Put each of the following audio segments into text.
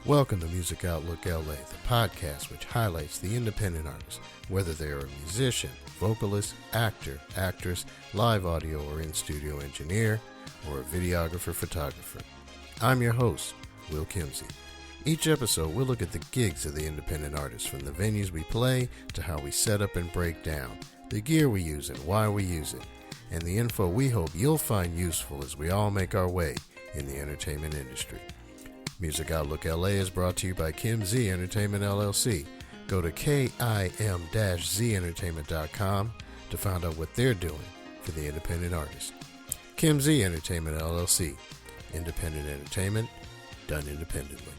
Welcome to Music Outlook LA, the podcast which highlights the independent artist, whether they are a musician, vocalist, actor, actress, live audio or in-studio engineer, or a videographer, photographer. I'm your host, Will Kimsey. Each episode, we'll look at the gigs of the independent artists, from the venues we play to how we set up and break down, the gear we use and why we use it, and the info we hope you'll find useful as we all make our way in the entertainment industry. Music Outlook LA is brought to you by Kim Z Entertainment LLC. Go to kim-zentertainment.com to find out what they're doing for the independent artist. Kim Z Entertainment LLC. Independent entertainment done independently.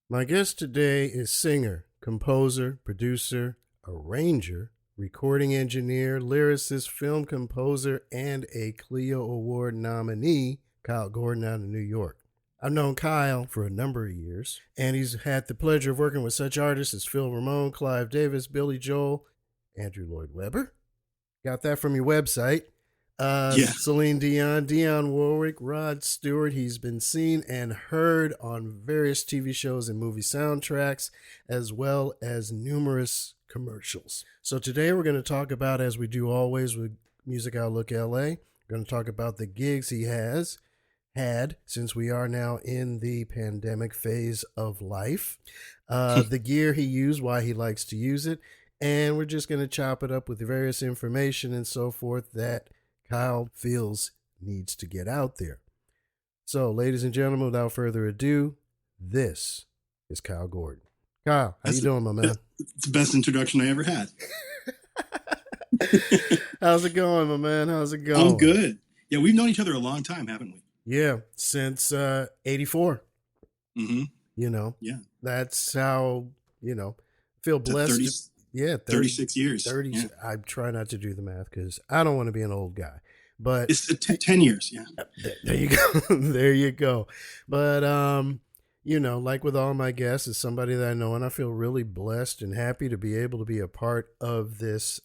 My guest today is singer, composer, producer, arranger, recording engineer, lyricist, film composer, and a Clio Award nominee, kylegordon out of New York. I've known Kyle for a number of years, and he's had the pleasure of working with such artists as Phil Ramone, Clive Davis, Billy Joel, Andrew Lloyd Webber. Got that from your website. Celine Dion, Dionne Warwick, Rod Stewart. He's been seen and heard on various TV shows and movie soundtracks, as well as numerous commercials. So today we're going to talk about, as we do always with Music Outlook LA, we're going to talk about the gigs he has had since we are now in the pandemic phase of life, the gear he used, why he likes to use it, and we're just going to chop it up with the various information and so forth that Kyle feels needs to get out there. So, ladies and gentlemen, without further ado, this is Kyle Gordon. Kyle, how you doing, my man? It's the best introduction I ever had. How's it going, my man? How's it going? I'm good. Yeah, we've known each other a long time, haven't we? Yeah, since 84. Mm-hmm. You know, yeah, that's how, feel blessed. 36 years. 30. Yeah. I try not to do the math because I don't want to be an old guy. But it's 10 years. Yeah. There you go. There you go. But, like with all my guests, is somebody that I know, and I feel really blessed and happy to be able to be a part of this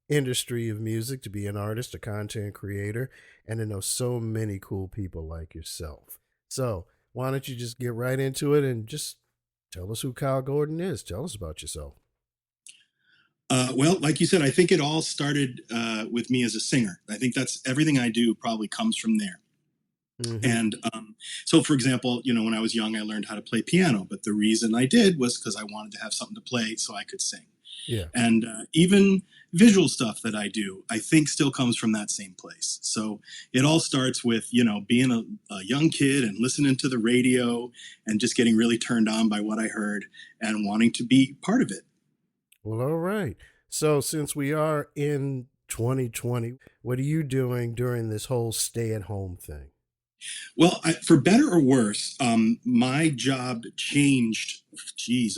industry of music, to be an artist, a content creator, and to know so many cool people like yourself. So why don't you just get right into it and just tell us who Kyle Gordon is. Tell us about yourself. Well, like you said, I think it all started with me as a singer. I think that's everything I do probably comes from there. Mm-hmm. And so, for example, when I was young, I learned how to play piano. But the reason I did was because I wanted to have something to play so I could sing. Yeah. And even visual stuff that I do, I think still comes from that same place. So it all starts with, being a young kid and listening to the radio and just getting really turned on by what I heard and wanting to be part of it. Well, all right. So since we are in 2020, what are you doing during this whole stay-at-home thing? Well, for better or worse, my job changed,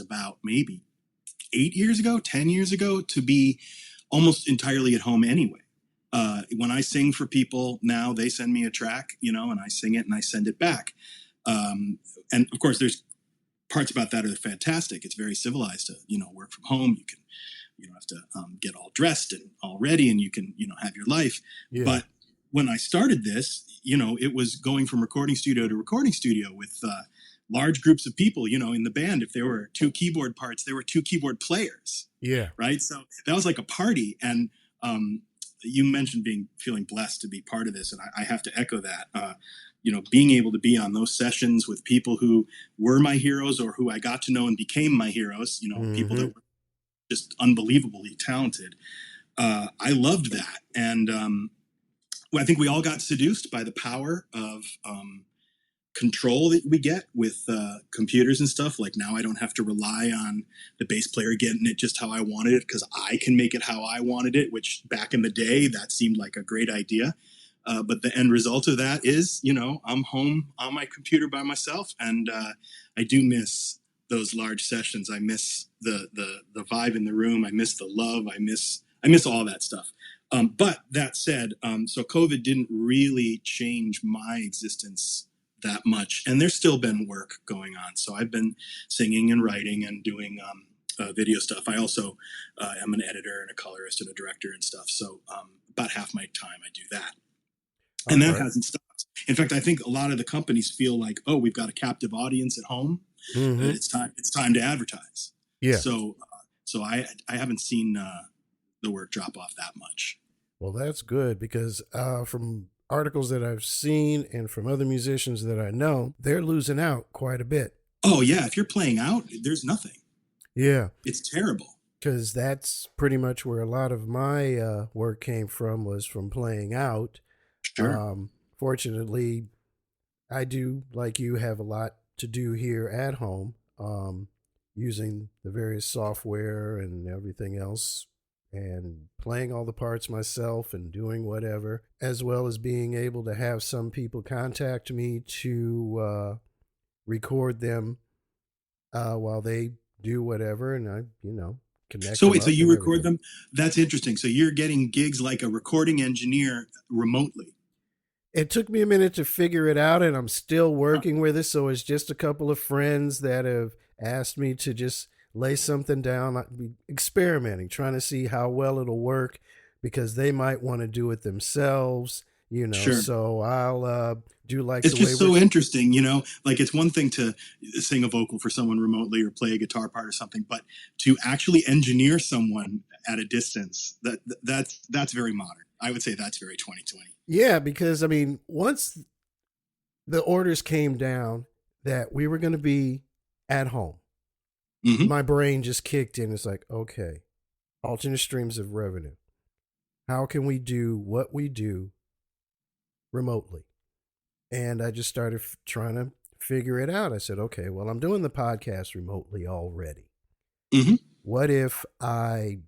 about maybe 10 years ago, to be almost entirely at home anyway. When I sing for people now, they send me a track, and I sing it and I send it back. And of course, there's parts about that are fantastic. It's very civilized to, work from home. You don't have to get all dressed and all ready, and you can, have your life. Yeah. But when I started this, it was going from recording studio to recording studio with large groups of people, in the band. If there were 2 keyboard parts, there were 2 keyboard players. Yeah. Right. So that was like a party. And you mentioned feeling blessed to be part of this. And I have to echo that. Being able to be on those sessions with people who were my heroes or who I got to know and became my heroes, mm-hmm. people that were just unbelievably talented. I loved that. And I think we all got seduced by the power of control that we get with computers and stuff. Like now I don't have to rely on the bass player getting it just how I wanted it because I can make it how I wanted it, which back in the day, that seemed like a great idea. But the end result of that is, I'm home on my computer by myself, and I do miss those large sessions. I miss the vibe in the room. I miss the love. I miss all that stuff. But that said, so COVID didn't really change my existence that much. And there's still been work going on. So I've been singing and writing and doing video stuff. I also am an editor and a colorist and a director and stuff. So about half my time I do that. And that hasn't stopped. In fact, I think a lot of the companies feel like, oh, we've got a captive audience at home. It's time to advertise. Yeah. So I haven't seen the work drop off that much. Well, that's good, because from articles that I've seen and from other musicians that I know, they're losing out quite a bit. Oh yeah, if you're playing out, there's nothing. Yeah, it's terrible. Because that's pretty much where a lot of my work came from, was from playing out. Sure. Fortunately, I do, like you, have a lot to do here at home, using the various software and everything else, and playing all the parts myself and doing whatever, as well as being able to have some people contact me to record them while they do whatever, and I, connect. So wait, so you record them? That's interesting. So you're getting gigs like a recording engineer remotely. It took me a minute to figure it out, and I'm still working with it. So it's just a couple of friends that have asked me to just lay something down, experimenting, trying to see how well it'll work, because they might want to do it themselves, Sure. So I'll do like it's just so interesting, like it's one thing to sing a vocal for someone remotely or play a guitar part or something, but to actually engineer someone at a distance, that's very modern. I would say that's very 2020. Yeah, because I mean, once the orders came down that we were going to be at home, my brain just kicked in. It's like, okay, alternate streams of revenue. How can we do what we do remotely? And I just started trying to figure it out. I said, okay, well, I'm doing the podcast remotely already. What if I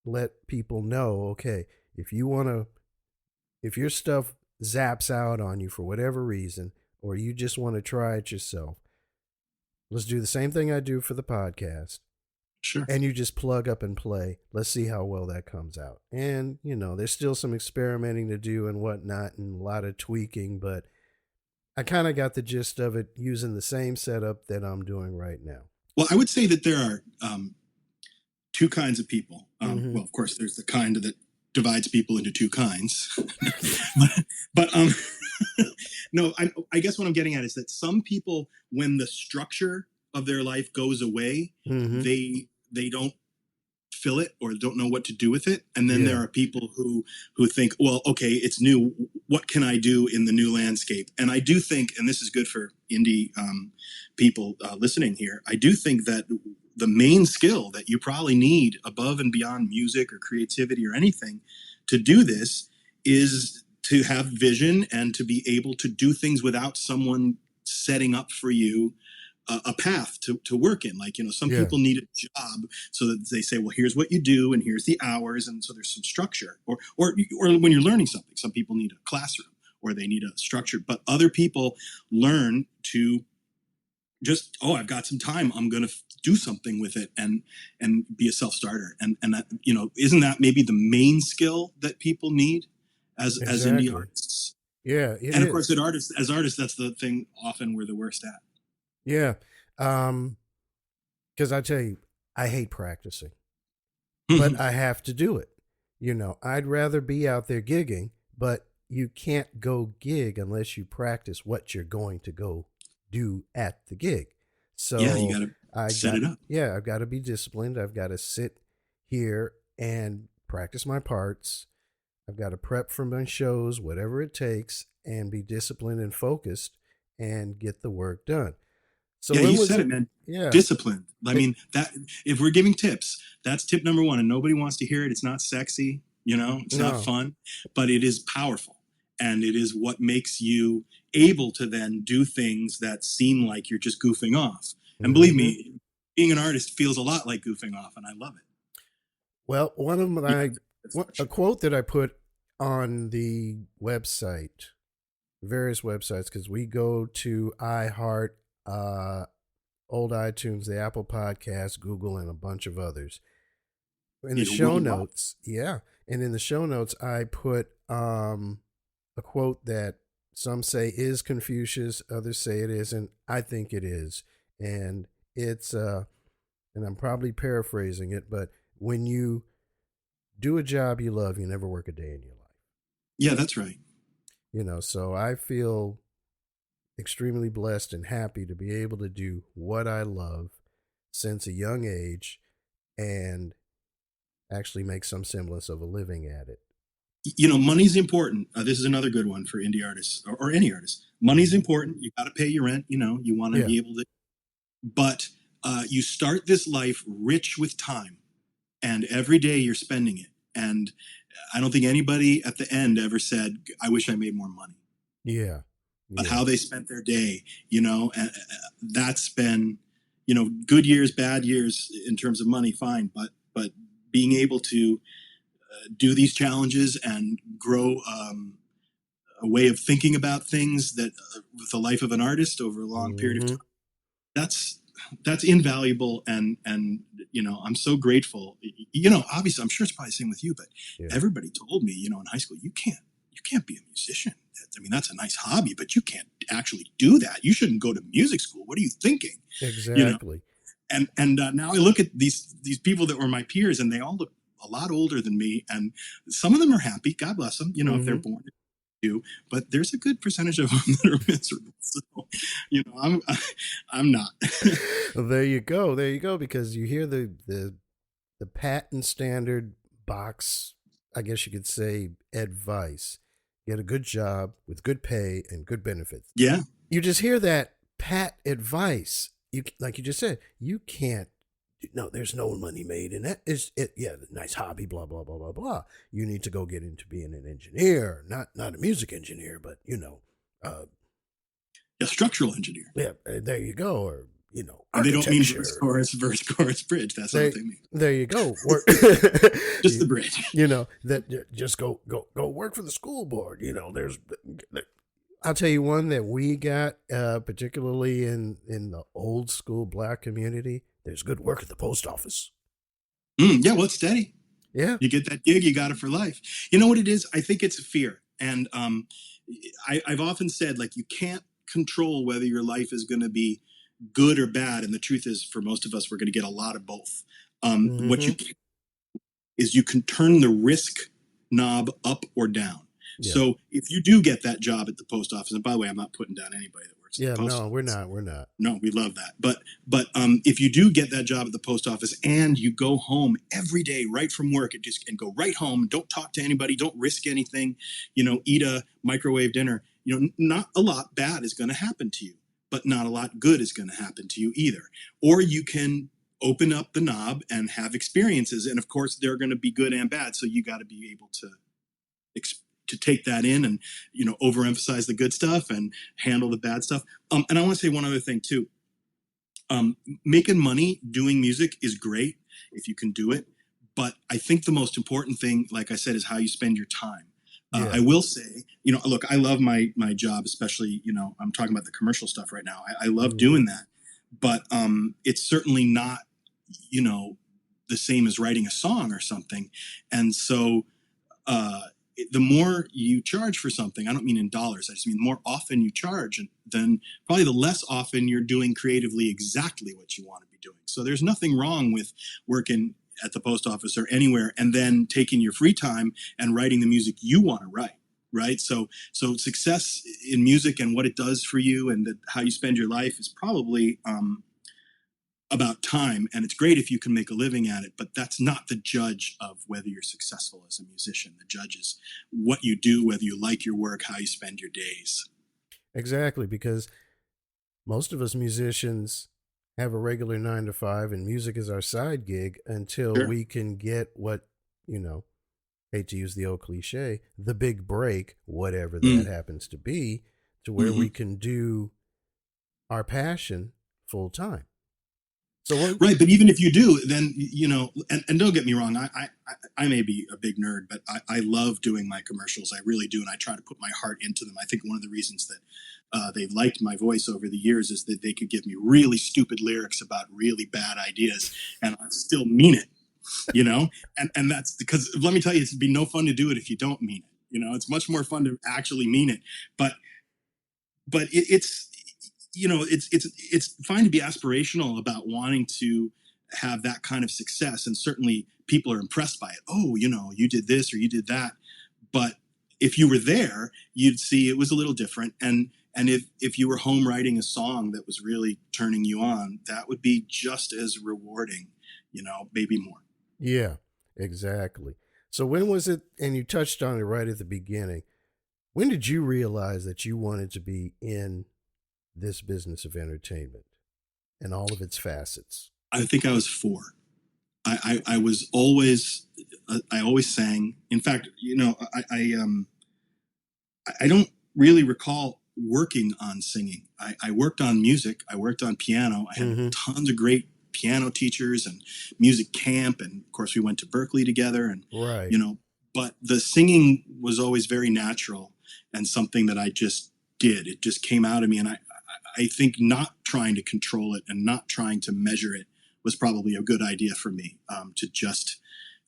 let people know, okay, if your stuff zaps out on you for whatever reason, or you just want to try it yourself, let's do the same thing I do for the podcast. Sure. And you just plug up and play. Let's see how well that comes out. And, there's still some experimenting to do and whatnot, and a lot of tweaking, but I kind of got the gist of it using the same setup that I'm doing right now. Well, I would say that there are two kinds of people. Well, of course, there's the kind that divides people into two kinds. but no, I guess what I'm getting at is that some people, when the structure of their life goes away, they don't fill it or don't know what to do with it. And then there are people who think, well, okay, it's new. What can I do in the new landscape? And I do think, and this is good for indie people listening here, I do think that the main skill that you probably need above and beyond music or creativity or anything to do this is to have vision and to be able to do things without someone setting up for you a path to work in. Like, some people need a job so that they say, well, here's what you do and here's the hours. And so there's some structure, or when you're learning something, some people need a classroom or they need a structure, but other people learn to just, I've got some time, I'm going to do something with it and be a self-starter. And that, isn't that maybe the main skill that people need as indie artists? Yeah. And of course, as artists, that's the thing often we're the worst at. Yeah. Because I tell you, I hate practicing, but I have to do it. I'd rather be out there gigging, but you can't go gig unless you practice what you're going to go do at the gig. So you got to set it up. Yeah, I've got to be disciplined. I've got to sit here and practice my parts. I've got to prep for my shows, whatever it takes, and be disciplined and focused and get the work done. So you said it, man. Yeah. Disciplined. I mean, that if we're giving tips, that's tip number one, and nobody wants to hear it. It's not sexy, it's not fun, but it is powerful. And it is what makes you able to then do things that seem like you're just goofing off. And believe me, being an artist feels a lot like goofing off, and I love it. Well, one of my, a quote that I put on the website, various websites, because we go to iHeart, old iTunes, the Apple Podcast, Google, and a bunch of others. In the show notes, and in the show notes, I put a quote that some say is Confucius, others say it isn't. I think it is, and it's and I'm probably paraphrasing it, but when you do a job you love, you never work a day in your life. Yeah, that's right. So I feel extremely blessed and happy to be able to do what I love since a young age and actually make some semblance of a living at it. Money's important. This is another good one for indie artists or any artist. Money's important. You got to pay your rent. You want to be able to, but you start this life rich with time, and every day you're spending it. And I don't think anybody at the end ever said, I wish I made more money. Yeah. But how they spent their day, and that's been, good years, bad years in terms of money, fine. But being able to do these challenges and grow a way of thinking about things that with the life of an artist over a long period of time, that's invaluable. And I'm so grateful. Obviously I'm sure it's probably the same with you, but everybody told me, in high school, you can't be a musician. I mean, that's a nice hobby, but you can't actually do that. You shouldn't go to music school. What are you thinking? Exactly. And now I look at these people that were my peers, and they all look a lot older than me, and some of them are happy. God bless them. If they're born to do, but there's a good percentage of them that are miserable. So, I'm not. Well, there you go. Because you hear the patent standard box, I guess you could say, advice. Get a good job with good pay and good benefits. Yeah. You just hear that pat advice. Like you just said, you can't. No, there's no money made in that. Nice hobby, blah, blah, blah, blah, blah. You need to go get into being an engineer, not a music engineer, but, a structural engineer. Yeah, there you go. Or, they don't mean verse, chorus, bridge. That's not what they mean. There you go. Just the bridge. That just go work for the school board. I'll tell you one that we got, particularly in the old school Black community. There's good work at the post office. Yeah, well, it's steady. Yeah. You get that gig, you got it for life. You know what it is? I think it's fear. And I've often said, like, you can't control whether your life is going to be good or bad. And the truth is, for most of us, we're going to get a lot of both. What you can is you can turn the risk knob up or down. Yeah. So if you do get that job at the post office, and by the way, I'm not putting down anybody that works at the post office. We're not. No, we love that. But if you do get that job at the post office and you go home every day right from work and go right home, don't talk to anybody, don't risk anything, eat a microwave dinner, not a lot bad is going to happen to you, but not a lot good is going to happen to you either. Or you can open up the knob and have experiences. And of course, they're going to be good and bad. So you got to be able to take that in and, overemphasize the good stuff and handle the bad stuff. And I want to say one other thing too. Making money doing music is great if you can do it. But I think the most important thing, like I said, is how you spend your time. I will say, look, I love my job, especially, I'm talking about the commercial stuff right now. I love doing that, but it's certainly not, the same as writing a song or something. And so, the more you charge for something, I don't mean in dollars, I just mean the more often you charge, and then probably the less often you're doing creatively exactly what you want to be doing. So there's nothing wrong with working at the post office or anywhere and then taking your free time and writing the music you want to write, right? So success in music and what it does for you and how you spend your life is probably about time, and it's great if you can make a living at it, but that's not the judge of whether you're successful as a musician. The judge is what you do, whether you like your work, how you spend your days. Exactly, because most of us musicians have a regular 9 to 5 and music is our side gig until we can get what, hate to use the old cliche, the big break, whatever that happens to be, to where we can do our passion full time. Right, but even if you do, then and don't get me wrong, I may be a big nerd, but I love doing my commercials. I really do, and I try to put my heart into them. I think one of the reasons that they've liked my voice over the years is that they could give me really stupid lyrics about really bad ideas, and I still mean it. And that's because, let me tell you, it'd be no fun to do it if you don't mean it. It's much more fun to actually mean it. But it's fine to be aspirational about wanting to have that kind of success, and certainly people are impressed by it. Oh, you did this or you did that. But if you were there, you'd see it was a little different. And if you were home writing a song that was really turning you on, that would be just as rewarding, maybe more. Yeah, exactly. So when was it, and you touched on it right at the beginning, when did you realize that you wanted to be in this business of entertainment and all of its facets? I think I was 4. I was always, I always sang. In fact, I don't really recall working on singing. I worked on music. I worked on piano. I had tons of great piano teachers and music camp. And of course we went to Berkeley together, and, right. But the singing was always very natural and something that I just did. It just came out of me. And I think not trying to control it and not trying to measure it was probably a good idea for me, to just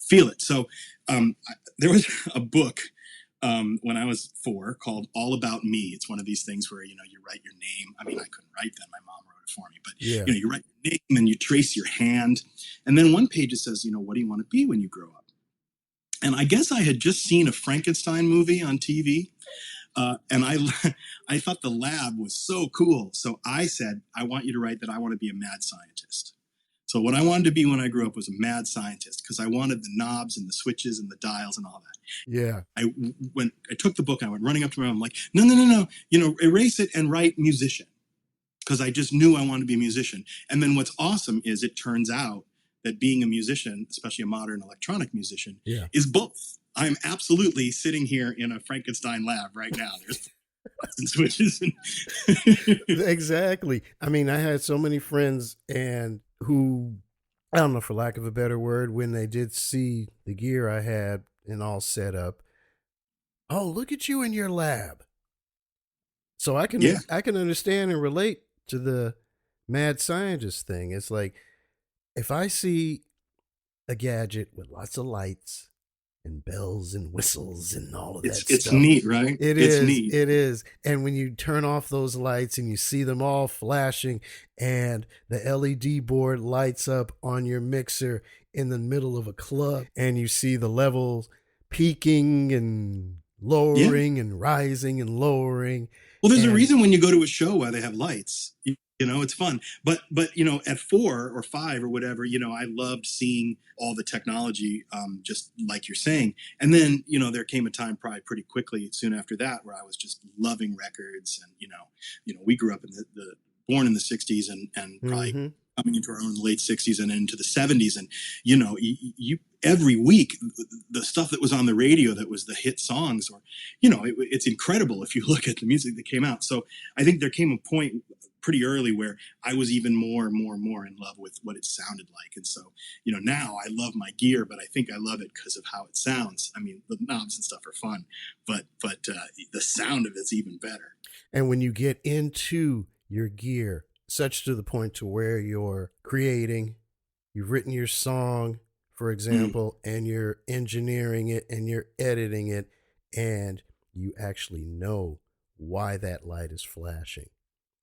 feel it. So there was a book when I was 4 called All About Me. It's one of these things where, you write your name. I mean, I couldn't write that. My mom wrote it for me. But, you write your name and you trace your hand. And then one page it says, what do you want to be when you grow up? And I guess I had just seen a Frankenstein movie on TV. And I thought the lab was so cool. So I said, I want you to write that I want to be a mad scientist. So what I wanted to be when I grew up was a mad scientist, because I wanted the knobs and the switches and the dials and all that. Yeah. When I took the book, I went running up to my mom, like, no, erase it and write musician, because I just knew I wanted to be a musician. And then what's awesome is it turns out that being a musician, especially a modern electronic musician, is both. I'm absolutely sitting here in a Frankenstein lab right now. There's and switches. Exactly. I mean, I had so many friends and who, I don't know, for lack of a better word, when they did see the gear I had and all set up, oh, look at you in your lab. So I can understand and relate to the mad scientist thing. It's like, if I see a gadget with lots of lights and bells and whistles and all of that stuff. It's neat, right? It's neat. It is. And when you turn off those lights and you see them all flashing and the LED board lights up on your mixer in the middle of a club and you see the levels peaking and lowering and rising and lowering. Well, there's a reason when you go to a show why they have lights. It's fun. But at 4 or 5 or whatever, I loved seeing all the technology, just like you're saying. And then, there came a time probably pretty quickly soon after that where I was just loving records. And, we grew up in born in the 60s and probably coming into our own late 60s and into the 70s. And, you every week, the stuff that was on the radio that was the hit songs, or, it's incredible if you look at the music that came out. So I think there came a point pretty early where I was even more and more and more in love with what it sounded like. And so, now I love my gear, but I think I love it because of how it sounds. I mean, the knobs and stuff are fun, but the sound of it's even better. And when you get into your gear, such to the point to where you're creating, you've written your song, for example, and you're engineering it and you're editing it, and you actually know why that light is flashing.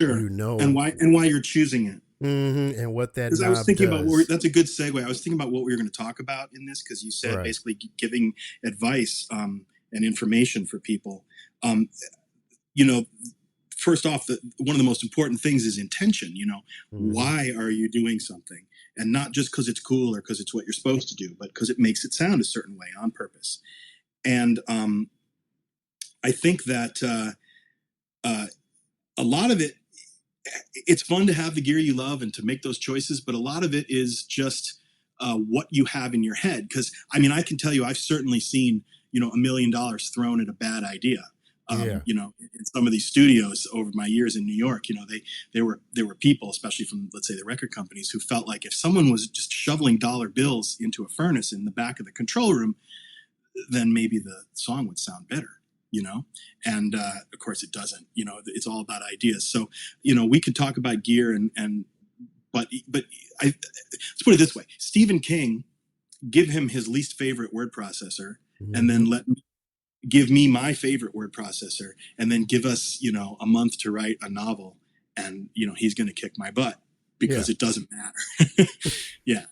Sure. And why you're choosing it. And what that, because I was thinking about, that's a good segue. I was thinking about what we were going to talk about in this, because you said basically giving advice and information for people. First off, one of the most important things is intention. Why are you doing something? And not just because it's cool or because it's what you're supposed to do, but because it makes it sound a certain way on purpose. And I think that a lot of it, it's fun to have the gear you love and to make those choices, but a lot of it is just what you have in your head. Because, I mean, I can tell you, I've certainly seen, $1 million thrown at a bad idea. In some of these studios over my years in New York, there were people, especially from, let's say, the record companies, who felt like if someone was just shoveling dollar bills into a furnace in the back of the control room, then maybe the song would sound better. And of course it doesn't. It's all about ideas. So we could talk about gear but let's put it this way: Stephen King, give him his least favorite word processor, and then give me my favorite word processor, and then give us a month to write a novel, and he's going to kick my butt because it doesn't matter. Yeah.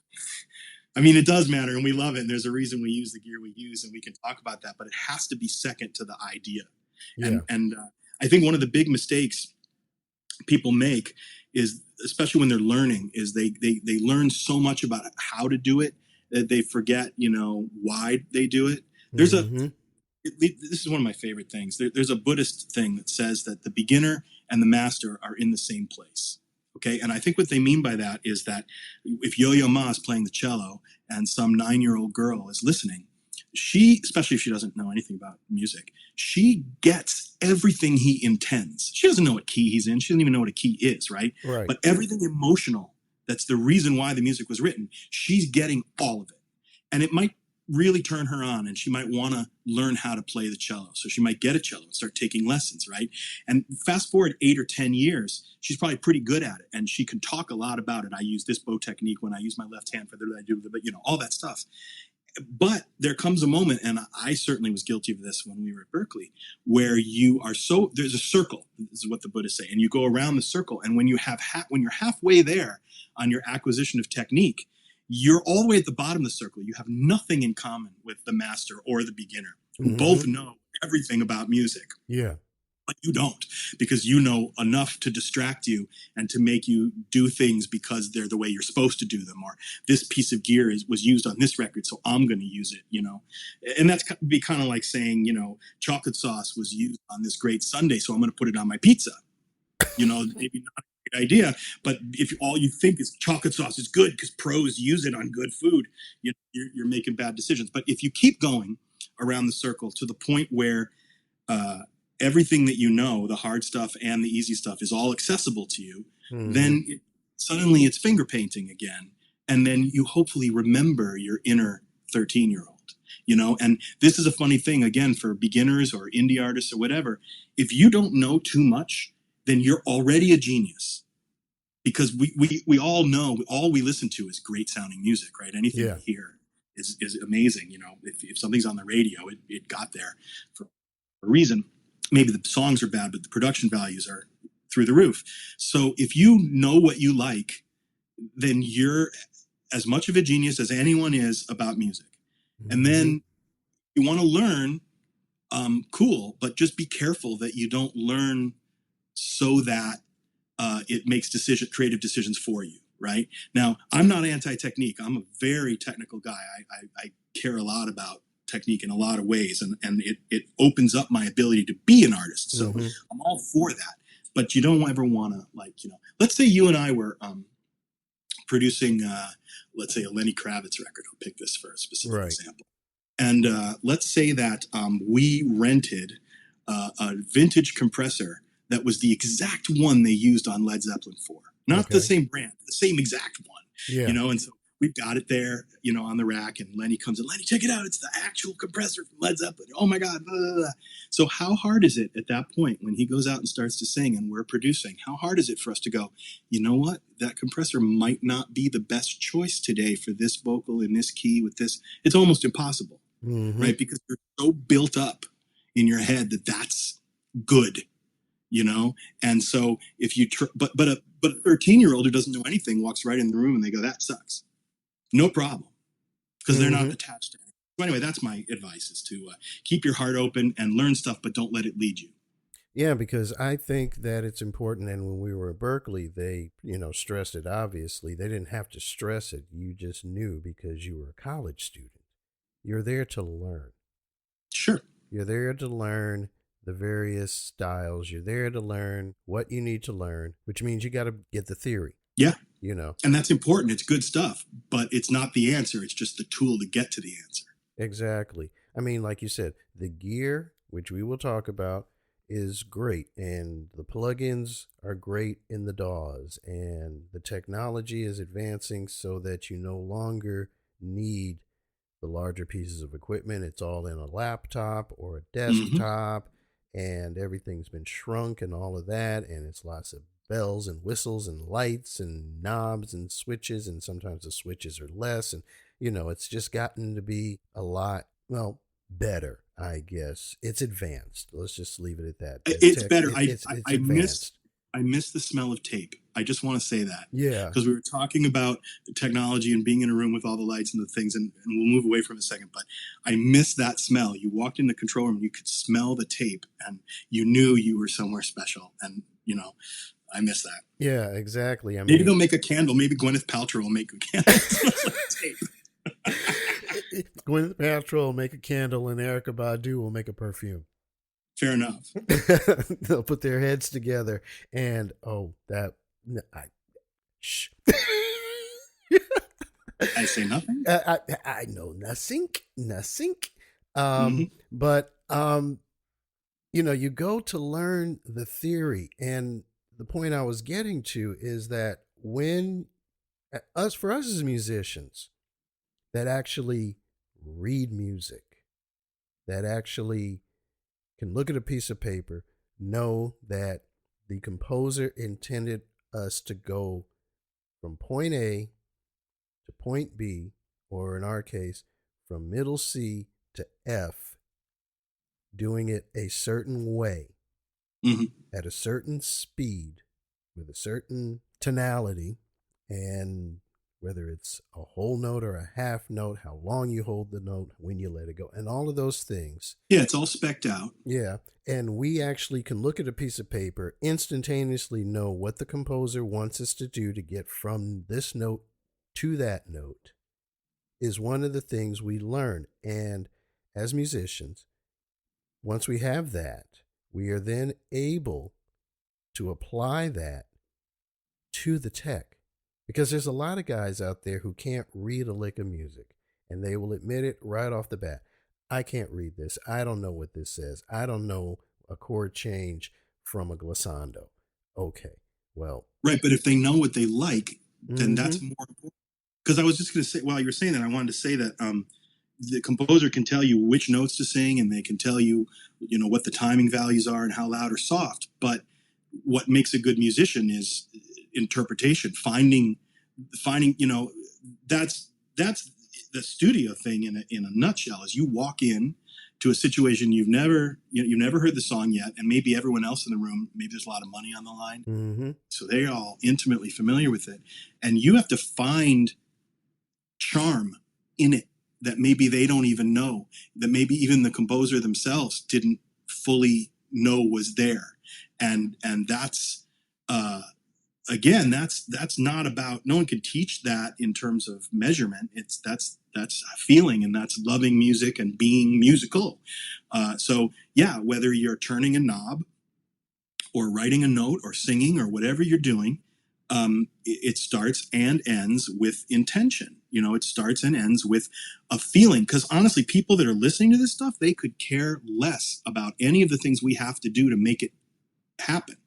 I mean, it does matter, and we love it, and there's a reason we use the gear we use, and we can talk about that, but it has to be second to the idea. Yeah. And I think one of the big mistakes people make is, especially when they're learning, is they learn so much about how to do it that they forget, why they do it. There's this is one of my favorite things. There's a Buddhist thing that says that the beginner and the master are in the same place. Okay. And I think what they mean by that is that if Yo-Yo Ma is playing the cello and some 9-year-old girl is listening, she, especially if she doesn't know anything about music, she gets everything he intends. She doesn't know what key he's in. She doesn't even know what a key is, right? Right. But everything emotional, that's the reason why the music was written, she's getting all of it. And it might really turn her on, and she might want to learn how to play the cello. So she might get a cello and start taking lessons, right? And fast forward 8 or 10 years, she's probably pretty good at it, and she can talk a lot about it. I use this bow technique when I use my left hand for the I do, all that stuff. But there comes a moment, and I certainly was guilty of this when we were at Berkeley, where there's a circle. This is what the Buddhists say, and you go around the circle, and when you're halfway there on your acquisition of technique, you're all the way at the bottom of the circle. You have nothing in common with the master or the beginner, who both know everything about music. Yeah. But you don't, because you know enough to distract you and to make you do things because they're the way you're supposed to do them. Or this piece of gear was used on this record, so I'm going to use it, And that's be kind of like saying, chocolate sauce was used on this great sundae, so I'm going to put it on my pizza. Maybe not a great idea, but if all you think is chocolate sauce is good because pros use it on good food, you're making bad decisions. But if you keep going around the circle to the point where everything that the hard stuff and the easy stuff, is all accessible to you, then suddenly it's finger painting again. And then you hopefully remember your inner 13-year-old, and this is a funny thing, again, for beginners or indie artists or whatever. If you don't know too much, then you're already a genius, because we all know, all we listen to is great sounding music, right? Anything we hear is amazing. If something's on the radio, it got there for a reason. Maybe the songs are bad, but the production values are through the roof. So if you know what you like, then you're as much of a genius as anyone is about music. And then you want to learn, cool, but just be careful that you don't learn so that it makes creative decisions for you, right? Now, I'm not anti-technique. I'm a very technical guy. I care a lot about technique in a lot of ways, and it opens up my ability to be an artist. So I'm all for that. But you don't ever want to, let's say you and I were producing, let's say, a Lenny Kravitz record. I'll pick this for a specific example. And let's say that we rented a vintage compressor that was the exact one they used on Led Zeppelin 4. Not the same brand, the same exact one. Yeah. And so we've got it there, on the rack, and Lenny comes in. Lenny, check it out. It's the actual compressor from Led Zeppelin. Oh my God. Blah, blah, blah. So how hard is it at that point when he goes out and starts to sing and we're producing? How hard is it for us to go, you know what? That compressor might not be the best choice today for this vocal in this key with this. It's almost impossible, right? Because you're so built up in your head that that's good, And so if you, but a 13-year-old who doesn't know anything walks right in the room and they go, that sucks. No problem, because they're not attached to it. So anyway, that's my advice, is to keep your heart open and learn stuff, but don't let it lead you. Yeah, because I think that it's important. And when we were at Berkeley, they, stressed it. Obviously, they didn't have to stress it. You just knew because you were a college student. You're there to learn. Sure. You're there to learn the various styles. You're there to learn what you need to learn, which means you got to get the theory. Yeah. And that's important. It's good stuff, but it's not the answer. It's just the tool to get to the answer. Exactly. I mean, like you said, the gear, which we will talk about, is great. And the plugins are great in the DAWs. And the technology is advancing so that you no longer need the larger pieces of equipment. It's all in a laptop or a desktop, and everything's been shrunk and all of that. And it's lots of bells and whistles and lights and knobs and switches, and sometimes the switches are less, and it's just gotten to be a lot better, I guess. It's advanced. Let's just leave it at that. It's better. I miss the smell of tape. I just want to say that. Yeah. Because we were talking about technology and being in a room with all the lights and the things, and we'll move away from it a second, but I miss that smell. You walked in the control room, you could smell the tape, and you knew you were somewhere special. And, I miss that. Yeah, exactly. Maybe they'll make a candle. Maybe Gwyneth Paltrow will make a candle. Tape. Gwyneth Paltrow will make a candle and Erykah Badu will make a perfume. Fair enough. They'll put their heads together and shh. I say nothing. I know nothing. But you go to learn the theory, and the point I was getting to is that for us as musicians that actually read music, that actually can look at a piece of paper, know that the composer intended us to go from point A to point B, or in our case, from middle C to F, doing it a certain way, at a certain speed, with a certain tonality, and whether it's a whole note or a half note, how long you hold the note, when you let it go, and all of those things. Yeah, it's all spec'd out. Yeah, and we actually can look at a piece of paper, instantaneously know what the composer wants us to do to get from this note to that note, is one of the things we learn. And as musicians, once we have that, we are then able to apply that to the tech. Because there's a lot of guys out there who can't read a lick of music, and they will admit it right off the bat. I can't read this. I don't know what this says. I don't know a chord change from a glissando. Okay, well. Right, but if they know what they like, then that's more important. Because I was just going to say, while you were saying that, I wanted to say that the composer can tell you which notes to sing, and they can tell you, what the timing values are and how loud or soft. But what makes a good musician is interpretation, finding, that's the studio thing in a nutshell. Is you walk in to a situation you've never heard the song yet, and maybe everyone else in the room, maybe there's a lot of money on the line, so they're all intimately familiar with it, and you have to find charm in it that maybe they don't even know, that maybe even the composer themselves didn't fully know was there, and that's again, that's not about, no one can teach that in terms of measurement. That's a feeling, and that's loving music and being musical. So yeah, whether you're turning a knob or writing a note or singing or whatever you're doing, it starts and ends with intention. It starts and ends with a feeling. Because honestly, people that are listening to this stuff, they could care less about any of the things we have to do to make it happen.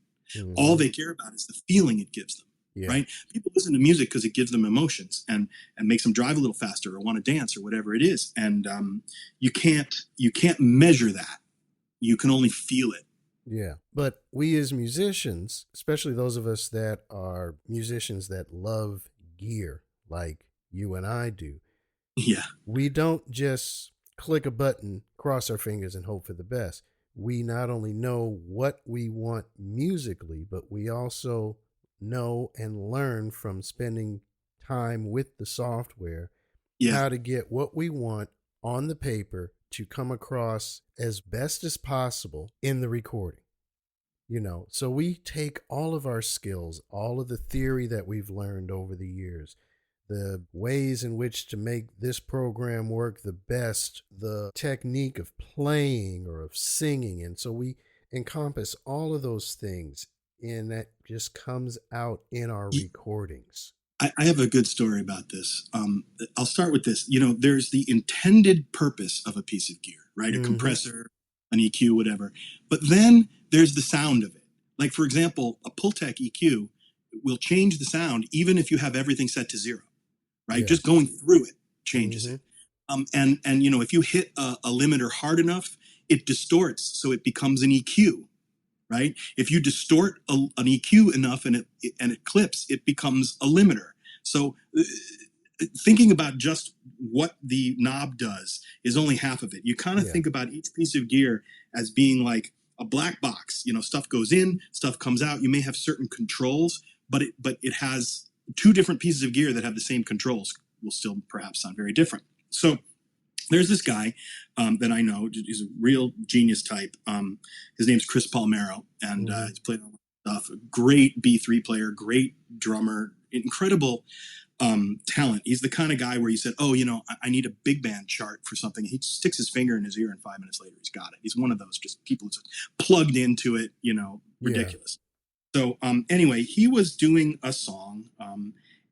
All they care about is the feeling it gives them, right? People listen to music because it gives them emotions and makes them drive a little faster or want to dance or whatever it is. And you can't measure that. You can only feel it. Yeah. But we as musicians, especially those of us that are musicians that love gear like you and I do, we don't just click a button, cross our fingers, and hope for the best. We not only know what we want musically, but we also know and learn from spending time with the software how to get what we want on the paper to come across as best as possible in the recording. So we take all of our skills, all of the theory that we've learned over the years, the ways in which to make this program work the best, the technique of playing or of singing. And so we encompass all of those things, and that just comes out in our recordings. I have a good story about this. I'll start with this. There's the intended purpose of a piece of gear, right? A compressor, an EQ, whatever. But then there's the sound of it. Like, for example, a Pultec EQ will change the sound even if you have everything set to 0. Right? Yeah. Just going through it changes it. And if you hit a limiter hard enough, it distorts, so it becomes an EQ, right? If you distort an EQ enough and it clips, it becomes a limiter. So thinking about just what the knob does is only half of it. You kind of think about each piece of gear as being like a black box. Stuff goes in, stuff comes out. You may have certain controls, but it has two different pieces of gear that have the same controls will still perhaps sound very different. So there's this guy that I know. He's a real genius type. His name's Chris Palmero, and he's played a lot of stuff. Great B3 player, great drummer, incredible talent. He's the kind of guy where you said, oh, I need a big band chart for something. He sticks his finger in his ear and 5 minutes later he's got it. He's one of those just people just plugged into it, ridiculous. Yeah. So anyway, he was doing a song,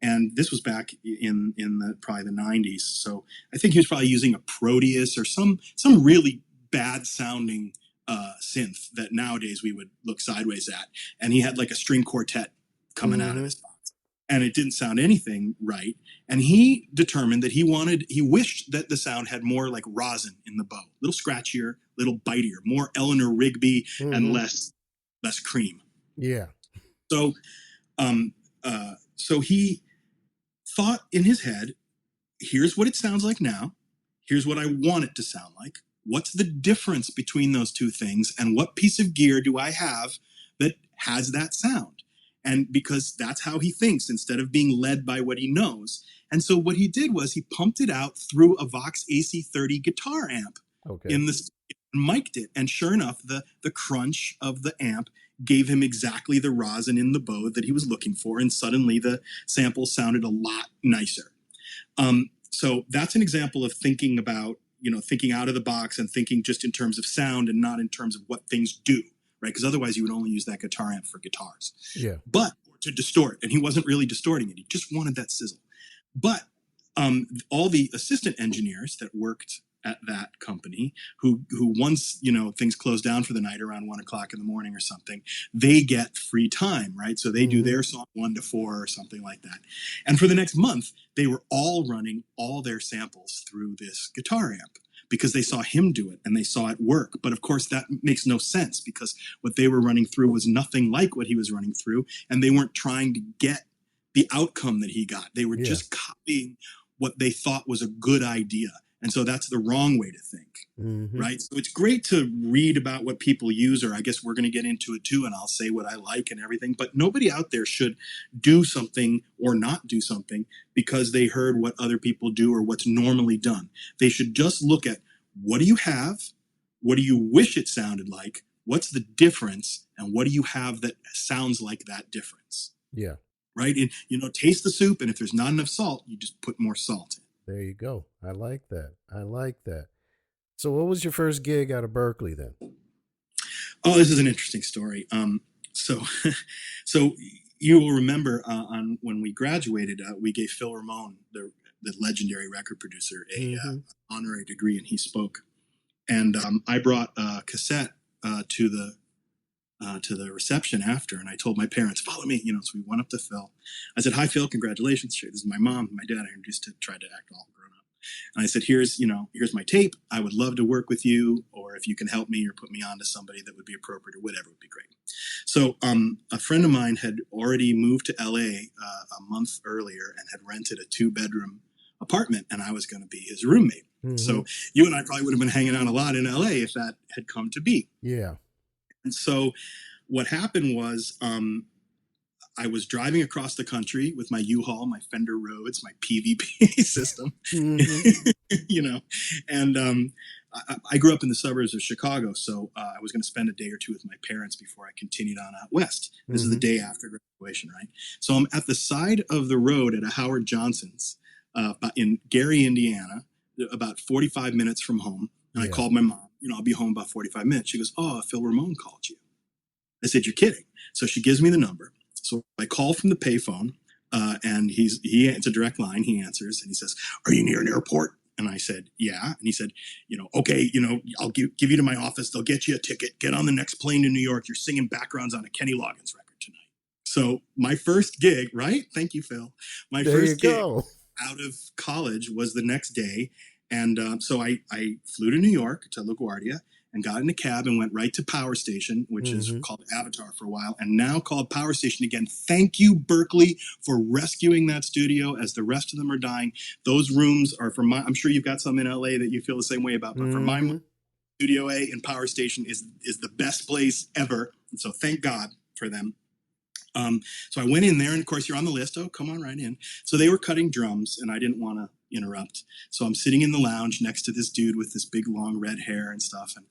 and this was back in probably the 90s. So I think he was probably using a Proteus or some really bad sounding synth that nowadays we would look sideways at. And he had like a string quartet coming out of his box. And it didn't sound anything right. And he determined that he wished that the sound had more like rosin in the bow, a little scratchier, a little bitier, more Eleanor Rigby and less cream. Yeah. So, so he thought in his head, here's what it sounds like now. Here's what I want it to sound like. What's the difference between those two things? And what piece of gear do I have that has that sound? And because that's how he thinks instead of being led by what he knows. And so what he did was he pumped it out through a Vox AC30 guitar amp in the and mic'd it. And sure enough, the crunch of the amp gave him exactly the rosin in the bow that he was looking for. And suddenly the sample sounded a lot nicer. So that's an example of thinking about, thinking out of the box and thinking just in terms of sound and not in terms of what things do. Right, because otherwise you would only use that guitar amp for guitars. Yeah. But to distort, and he wasn't really distorting it; he just wanted that sizzle. But all the assistant engineers that worked at that company, who once things close down for the night around 1 o'clock in the morning or something, they get free time, right? So they do their song 1 to 4 or something like that. And for the next month, they were all running all their samples through this guitar amp, because they saw him do it and they saw it work. But of course, that makes no sense because what they were running through was nothing like what he was running through. And they weren't trying to get the outcome that he got. They were just copying what they thought was a good idea. And so that's the wrong way to think, right? So it's great to read about what people use, or I guess we're going to get into it too, and I'll say what I like and everything. But nobody out there should do something or not do something because they heard what other people do or what's normally done. They should just look at, what do you have? What do you wish it sounded like? What's the difference? And what do you have that sounds like that difference? Yeah. Right? And, taste the soup, and if there's not enough salt, you just put more salt in. There you go. I like that. So what was your first gig out of Berkeley then? Oh, this is an interesting story. So you will remember on when we graduated, we gave Phil Ramone, the legendary record producer, a honorary degree, and he spoke. And I brought a cassette to the reception after, and I told my parents, follow me, so we went up to Phil. I said, hi, Phil, congratulations. This is my mom, my dad. I introduced to try to act all grown up. And I said, here's my tape. I would love to work with you, or if you can help me or put me on to somebody that would be appropriate or whatever would be great. So a friend of mine had already moved to LA a month earlier and had rented a 2-bedroom apartment, and I was going to be his roommate. So you and I probably would have been hanging out a lot in LA if that had come to be. Yeah. And so what happened was I was driving across the country with my U-Haul, my Fender Rhodes, my PVP system, and I grew up in the suburbs of Chicago. So I was going to spend a day or two with my parents before I continued on out west. This is the day after graduation, right? So I'm at the side of the road at a Howard Johnson's in Gary, Indiana, about 45 minutes from home. And I called my mom. I'll be home about 45 minutes. She goes, oh, Phil Ramone called you. I said, you're kidding. So she gives me the number. So I call from the payphone, and it's a direct line. He answers, and he says, are you near an airport? And I said, yeah. And he said, okay, I'll give you to my office. They'll get you a ticket. Get on the next plane to New York. You're singing backgrounds on a Kenny Loggins record tonight. So my first gig, right? Thank you, Phil. My first gig out of college was the next day. And so I flew to New York, to LaGuardia, and got in a cab and went right to Power Station, which is called Avatar for a while, and now called Power Station again. Thank you, Berkeley, for rescuing that studio as the rest of them are dying. Those rooms are for I'm sure you've got some in LA that you feel the same way about, but for my Studio A and Power Station is the best place ever. And so thank God for them. So I went in there, and of course you're on the list. Oh, come on right in. So they were cutting drums, and I didn't want to interrupt. So I'm sitting in the lounge next to this dude with this big long red hair and stuff. And,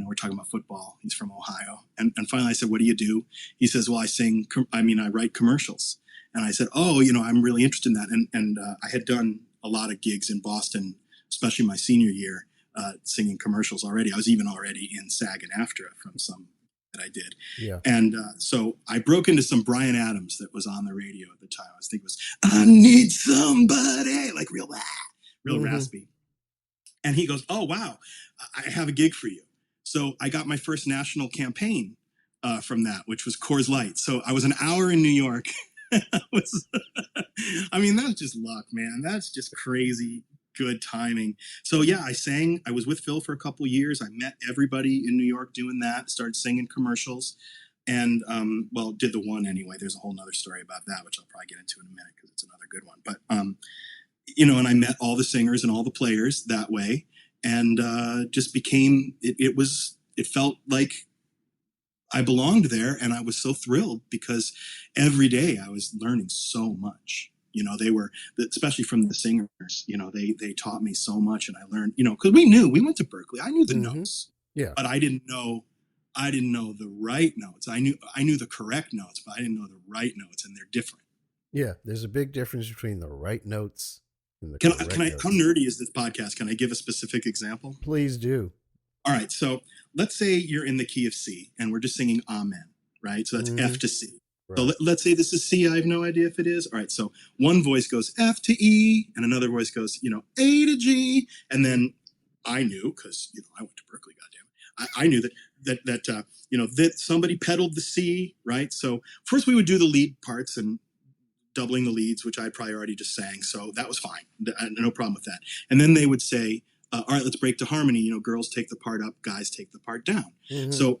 we're talking about football. He's from Ohio. And finally I said, what do you do? He says, well, I write commercials. And I said, oh, I'm really interested in that. And I had done a lot of gigs in Boston, especially my senior year, singing commercials already. I was even already in SAG and AFTRA from some that I did. Yeah. And so I broke into some Bryan Adams that was on the radio at the time. I think it was, I need somebody, like real raspy. And he goes, oh, wow, I have a gig for you. So I got my first national campaign from that, which was Coors Light. So I was an hour in New York. That's just luck, man. That's just crazy good timing. So yeah, I sang. I was with Phil for a couple of years. I met everybody in New York doing that, started singing commercials, and did the one anyway. There's a whole nother story about that, which I'll probably get into in a minute because it's another good one. But and I met all the singers and all the players that way, and just became it felt like I belonged there, and I was so thrilled because every day I was learning so much. They were, especially from the singers, they taught me so much, and I learned, because we went to Berkeley. I knew the notes, but I didn't know the right notes. I knew the correct notes, but I didn't know the right notes, and they're different. Yeah, there's a big difference between the right notes and the correct notes. How nerdy is this podcast? Can I give a specific example? Please do. All right, so let's say you're in the key of C, and we're just singing Amen, right? So that's F to C. Right. So let's say this is C. I have no idea if it is. All right, so one voice goes F to E, and another voice goes, A to G, and then I knew, because I went to Berkeley, goddamn, I knew that somebody pedaled the C, right? So first we would do the lead parts and doubling the leads, which I probably already just sang, so that was fine, no problem with that. And then they would say, all right, let's break to harmony. Girls take the part up, guys take the part down. Mm-hmm. So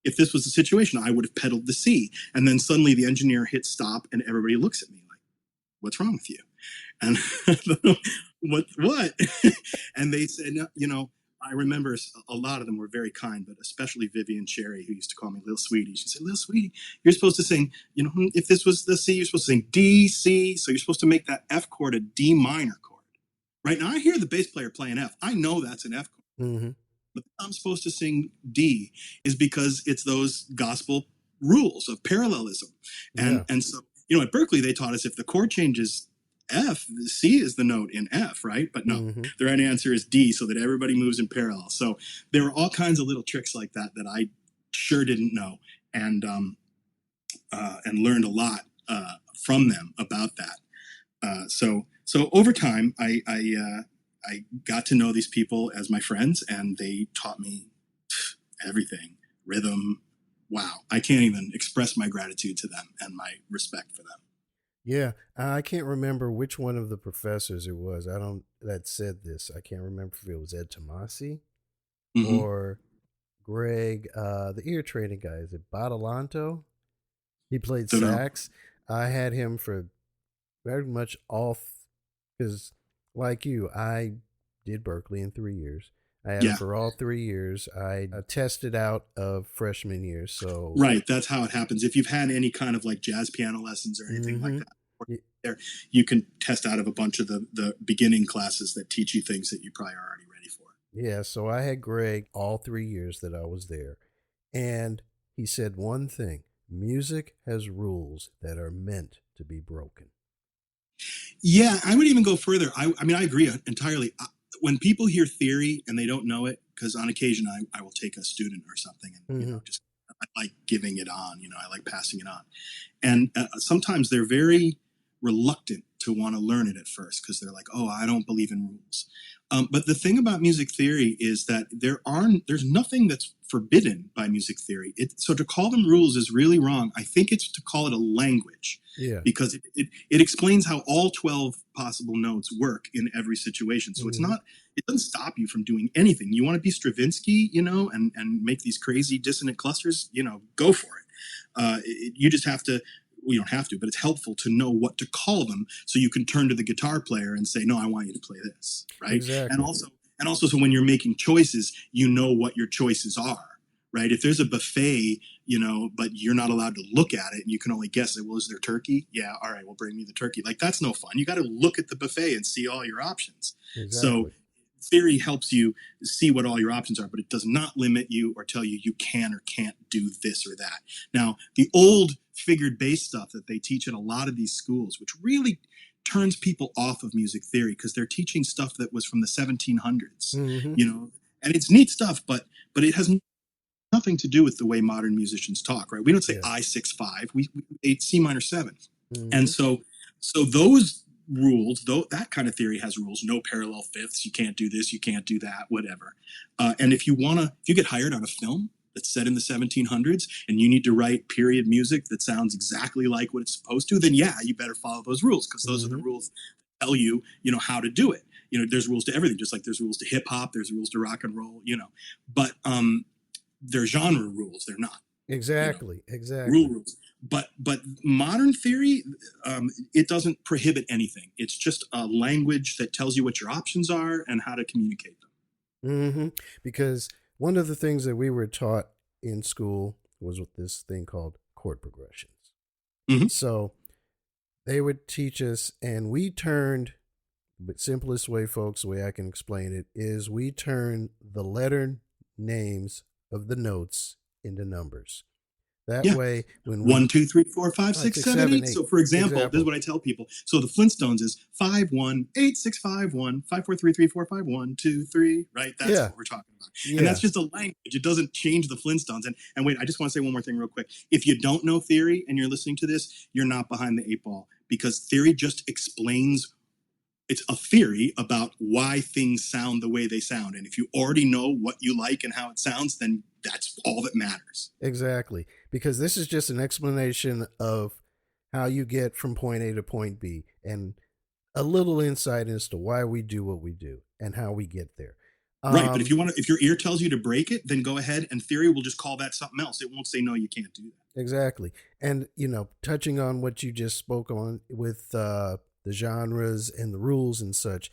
if this was the situation, I would have pedaled the C. And then suddenly the engineer hits stop and everybody looks at me like, what's wrong with you? And what? And they said, I remember a lot of them were very kind, but especially Vivian Cherry, who used to call me Lil Sweetie. She said, Lil Sweetie, you're supposed to sing, if this was the C, you're supposed to sing D, C. So you're supposed to make that F chord a D minor chord. Right now, I hear the bass player playing F. I know that's an F chord. Mm-hmm. But I'm supposed to sing D is because it's those gospel rules of parallelism. And so, at Berkeley, they taught us if the chord changes F, the C is the note in F, right? But no, the right answer is D, so that everybody moves in parallel. So there were all kinds of little tricks like that I sure didn't know, and learned a lot from them about that. So over time, I got to know these people as my friends, and they taught me everything, rhythm. Wow. I can't even express my gratitude to them and my respect for them. Yeah. I can't remember which one of the professors it was. That said this. I can't remember if it was Ed Tomasi or Greg, the ear training guy. Is it Badalanto? He played sax. I had him for very much all, because like you, I did Berkeley in 3 years. I had it for all 3 years. I tested out of freshman year. So right, that's how it happens. If you've had any kind of like jazz piano lessons or anything like that, you can test out of a bunch of the beginning classes that teach you things that you probably are already ready for. Yeah, so I had Greg all 3 years that I was there. And he said one thing: music has rules that are meant to be broken. Yeah, I would even go further. I agree entirely. When people hear theory and they don't know it, because on occasion I will take a student or something and I like giving it on. I like passing it on, and sometimes they're very reluctant to want to learn it at first because they're like, "Oh, I don't believe in rules." But the thing about music theory is that there's nothing that's forbidden by music theory. So to call them rules is really wrong. I think it's to call it a language. Yeah. Because it explains how all 12 possible notes work in every situation. So it doesn't stop you from doing anything. You want to be Stravinsky, and make these crazy dissonant clusters, go for it. You just have to. We don't have to, but it's helpful to know what to call them so you can turn to the guitar player and say, no, I want you to play this, right? Exactly. And also, so when you're making choices, you know what your choices are, right? If there's a buffet, but you're not allowed to look at it and you can only guess it, well, is there turkey? Yeah, all right, well, bring me the turkey. Like, that's no fun. You got to look at the buffet and see all your options. Exactly. So theory helps you see what all your options are, but it does not limit you or tell you you can or can't do this or that. Now, the old figured bass stuff that they teach at a lot of these schools, which really turns people off of music theory because they're teaching stuff that was from the 1700s, and it's neat stuff, but it has nothing to do with the way modern musicians talk, right? We don't say I6-5, we C minor 7. And so those rules, though, that kind of theory has rules. No parallel fifths. You can't do this. You can't do that. Whatever. And if you get hired on a film that's set in the 1700s and you need to write period music that sounds exactly like what it's supposed to, then yeah, you better follow those rules because those are the rules that tell you, how to do it. There's rules to everything, just like there's rules to hip hop, there's rules to rock and roll, but they're genre rules. They're not. Exactly. Rules. But modern theory, it doesn't prohibit anything. It's just a language that tells you what your options are and how to communicate them. Because one of the things that we were taught in school was with this thing called chord progressions. So they would teach us, and we turned, the simplest way, folks, the way I can explain it, is we turn the letter names of the notes into numbers. That way, when 1, 2, 3, 4, 5, 6, 7, 8. So, for example, this is what I tell people. So the Flintstones is 5, 1, 8, 6, 5, 1, 5, 4, 3, 3, 4, 5, 1, 2, 3. Right? That's what we're talking about. And that's just a language. It doesn't change the Flintstones. And wait, I just want to say one more thing real quick. If you don't know theory and you're listening to this, you're not behind the 8 ball, because theory just explains. It's a theory about why things sound the way they sound. And if you already know what you like and how it sounds, then that's all that matters. Exactly. Because this is just an explanation of how you get from point A to point B and a little insight as to why we do what we do and how we get there. Right. But if your ear tells you to break it, then go ahead, and theory will just call that something else. It won't say, no, you can't do that. Exactly. And, touching on what you just spoke on with, the genres and the rules and such,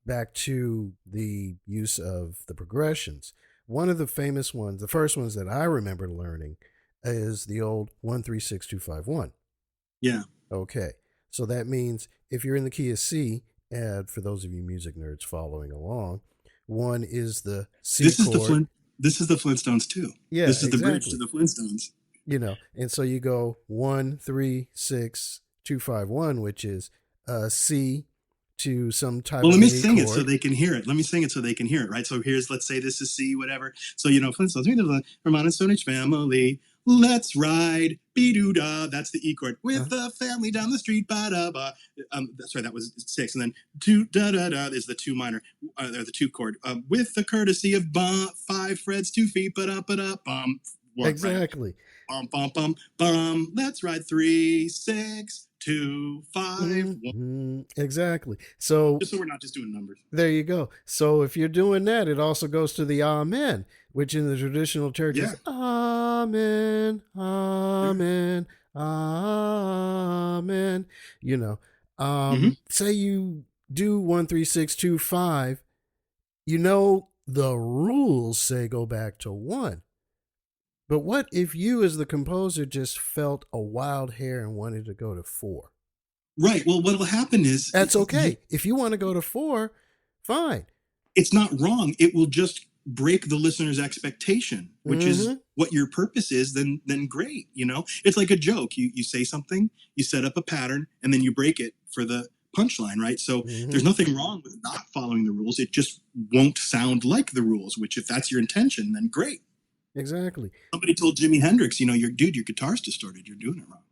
back to the use of the progressions. One of the famous ones, the first ones that I remember learning, is the old 1, 3, 6, 2, 5, 1. Yeah. Okay. So that means if you're in the key of C, and for those of you music nerds following along, 1 is the C chord. This is the Flintstones too. Yeah, this is the bridge to the Flintstones. And so you go 1, 3, 6, 2, 5, 1, which is C to some type of. Well, let me sing it so they can hear it. Right? So let's say this is C, whatever. So, Flintstones, Ramone and Stone Age family, let's ride, be-doo-da. That's the E chord. With the family down the street, ba-da-ba. Sorry, that was 6. And then 2-da-da-da is the 2 minor, or the 2 chord. With the courtesy of 5 frets, 2 feet, ba-da-ba-da, bum. Exactly. Bum, bum, bum, bum. Let's ride 3, 6, 2, 5, 1. Exactly. So just so we're not just doing numbers. There you go. So if you're doing that, it also goes to the Amen, which in the traditional church is Amen, Amen, Amen. Say you do 1, 3, 6, 2, 5. The rules say go back to 1. But what if you, as the composer, just felt a wild hair and wanted to go to 4? Right. Well, what will happen is... That's okay. If you want to go to 4, fine. It's not wrong. It will just break the listener's expectation, which is what your purpose is, then great. It's like a joke. You say something, you set up a pattern, and then you break it for the punchline, right? So there's nothing wrong with not following the rules. It just won't sound like the rules, which if that's your intention, then great. Exactly. Somebody told Jimi Hendrix, your guitar's distorted. You're doing it wrong.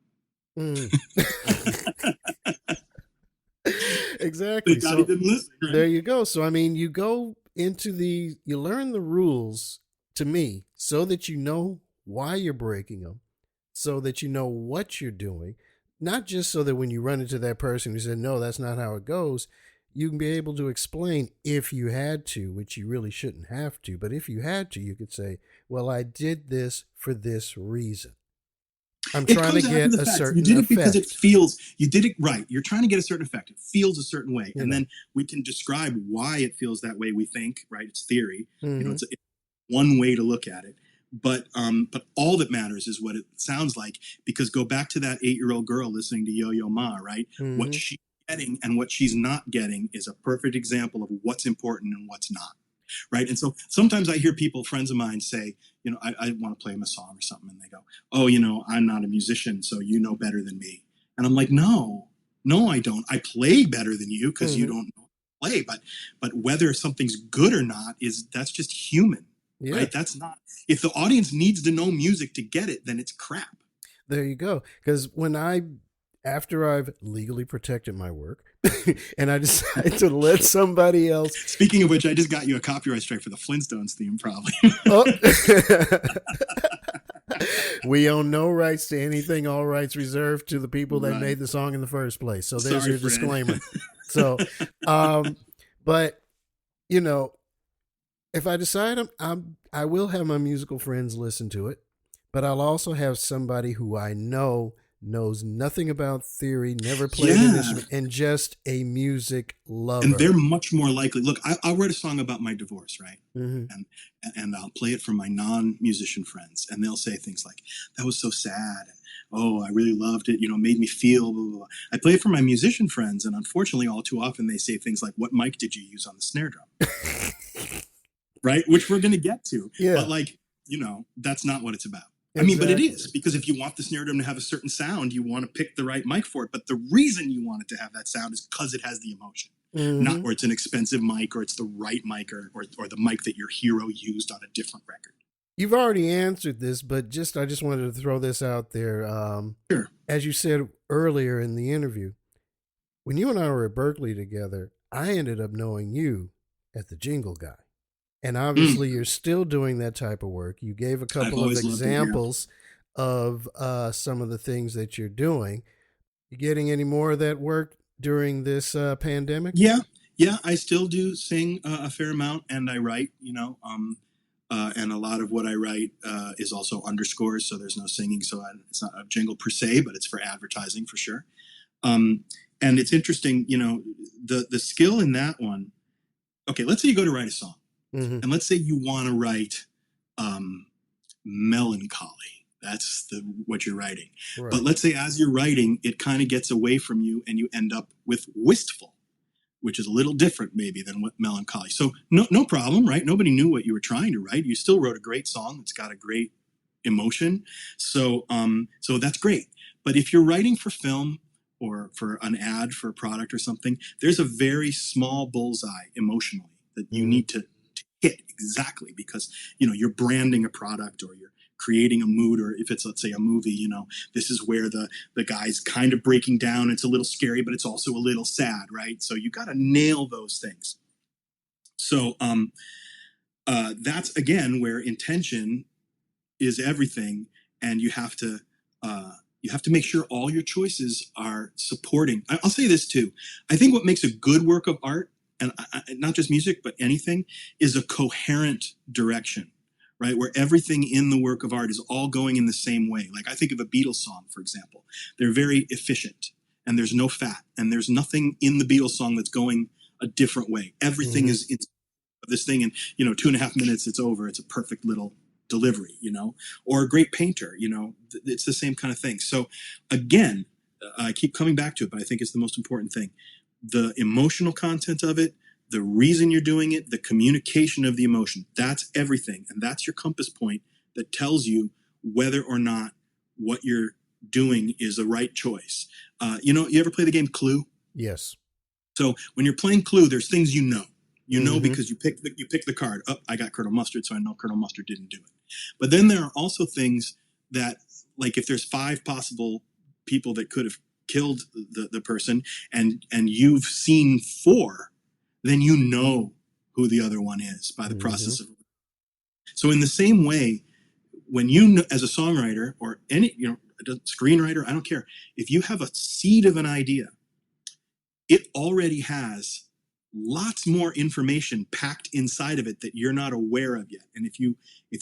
Exactly. So, didn't listen, right? There you go. So, you go into you learn the rules, to me, so that you know why you're breaking them, so that you know what you're doing, not just so that when you run into that person who said, no, that's not how it goes, you can be able to explain if you had to, which you really shouldn't have to. But if you had to, you could say, well, I did this for this reason. I'm trying to get a certain effect. You did it because it feels, you did it right. You're trying to get a certain effect. It feels a certain way. And then we can describe why it feels that way, we think, right? It's theory. It's one way to look at it. but all that matters is what it sounds like, because go back to that 8-year-old girl listening to Yo-Yo Ma, right? Mm-hmm. What she's getting and what she's not getting is a perfect example of what's important and what's not, right? And so sometimes I hear people, friends of mine, say, I want to play them a song or something, and they go, oh, I'm not a musician, so you know better than me. And I'm like, no, I don't. I play better than you because you don't know how to play, but whether something's good or not that's just human. Yeah. Right? That's not, if the audience needs to know music to get it, then it's crap. There you go. Because after I've legally protected my work and I decide to let somebody else. Speaking of which, I just got you a copyright strike for the Flintstones theme, probably. We own no rights to anything, all rights reserved to the people that made the song in the first place. So there's your disclaimer. So, but, if I decide I will have my musical friends listen to it, but I'll also have somebody who I know knows nothing about theory, never played an instrument, and just a music lover. And they're much more likely. Look, I'll write a song about my divorce, right? Mm-hmm. And I'll play it for my non-musician friends, and they'll say things like, that was so sad. And, oh, I really loved it. Made me feel blah, blah, blah. I play it for my musician friends, and unfortunately, all too often they say things like, what mic did you use on the snare drum? Right? Which we're going to get to. Yeah. But that's not what it's about. Exactly. But it is, because if you want the snare drum to have a certain sound, you want to pick the right mic for it. But the reason you want it to have that sound is because it has the emotion. Mm-hmm. Not where it's an expensive mic or it's the right mic or the mic that your hero used on a different record. You've already answered this, but I just wanted to throw this out there. Sure. As you said earlier in the interview, when you and I were at Berkeley together, I ended up knowing you as the jingle guy. And obviously you're still doing that type of work. You gave a couple of examples of some of the things that you're doing. You getting any more of that work during this pandemic? Yeah. I still do sing a fair amount, and I write, and a lot of what I write is also underscores, so there's no singing. So it's not a jingle per se, but it's for advertising for sure. And it's interesting, the skill in that one. Okay, let's say you go to write a song. Mm-hmm. And let's say you want to write melancholy. That's what you're writing. Right. But let's say as you're writing, it kind of gets away from you and you end up with wistful, which is a little different maybe than what melancholy. So no problem, right? Nobody knew what you were trying to write. You still wrote a great song. It's got a great emotion. So that's great. But if you're writing for film or for an ad for a product or something, there's a very small bullseye emotionally that you need to hit exactly, because you're branding a product or you're creating a mood, or if it's, let's say, a movie, this is where the guy's kind of breaking down. It's a little scary, but it's also a little sad, right? So you got to nail those things. So that's again where intention is everything, and you have to make sure all your choices are supporting. I'll say this too. I think what makes a good work of art, and not just music, but anything, is a coherent direction, right? Where everything in the work of art is all going in the same way. Like I think of a Beatles song, for example. They're very efficient, and there's no fat, and there's nothing in the Beatles song that's going a different way. Everything is in this thing, and 2.5 minutes, it's over. It's a perfect little delivery, or a great painter, it's the same kind of thing. So again, I keep coming back to it, but I think it's the most important thing. The emotional content of it, the reason you're doing it, the communication of the emotion, that's everything. And that's your compass point that tells you whether or not what you're doing is the right choice. You ever play the game Clue? Yes. So when you're playing Clue, there's things you know because you pick the card. Oh, I got Colonel Mustard, so I know Colonel Mustard didn't do it. But then there are also things that, like if there's 5 possible people that could have killed the person, and you've seen 4, then you know who the other one is by the process of. So in the same way, when you know, as a songwriter or any screenwriter, I don't care, if you have a seed of an idea, it already has lots more information packed inside of it that you're not aware of yet. And if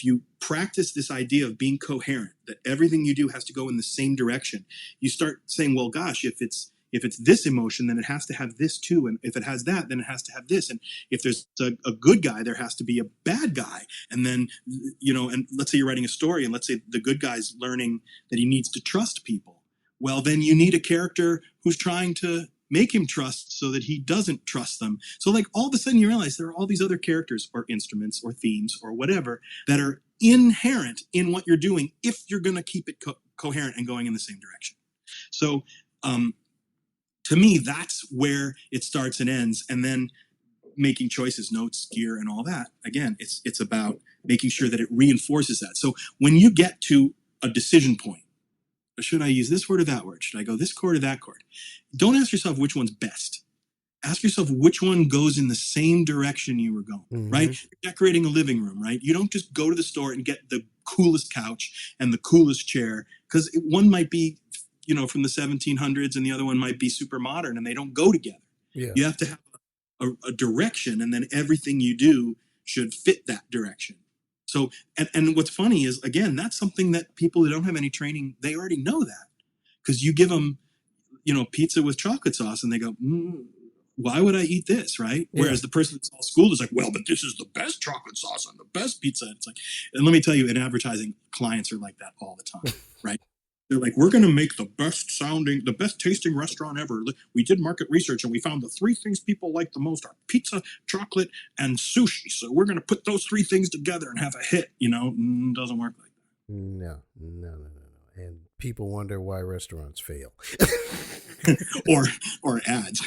you practice this idea of being coherent, that everything you do has to go in the same direction, you start saying, well, gosh, if it's if it's this emotion, then it has to have this too. And if it has that, then it has to have this. And if there's a good guy, there has to be a bad guy. And then, and let's say you're writing a story, and let's say the good guy's learning that he needs to trust people. Well, then you need a character who's trying to make him trust so that he doesn't trust them. So like all of a sudden you realize there are all these other characters or instruments or themes or whatever that are inherent in what you're doing if you're going to keep it coherent and going in the same direction. So to me, that's where it starts and ends. And then making choices, notes, gear, and all that. Again, it's about making sure that it reinforces that. So when you get to a decision point, should I use this word or that word? Should I go this chord or that chord? Don't ask yourself which one's best. Ask yourself which one goes in the same direction you were going, right? You're decorating a living room, right? You don't just go to the store and get the coolest couch and the coolest chair, because one might be, from the 1700s and the other one might be super modern, and they don't go together. Yeah. You have to have a direction, and then everything you do should fit that direction. So, and what's funny is, again, that's something that people who don't have any training, they already know that. Because you give them, pizza with chocolate sauce, and they go, why would I eat this, right? Yeah. Whereas the person that's all schooled is like, well, but this is the best chocolate sauce on the best pizza. It's like, and let me tell you, in advertising, clients are like that all the time, right? They're like, we're going to make the best tasting restaurant ever. We did market research and we found the three things people like the most are pizza, chocolate, and sushi. So we're going to put those three things together and have a hit. It doesn't work like that. No. And people wonder why restaurants fail. or ads.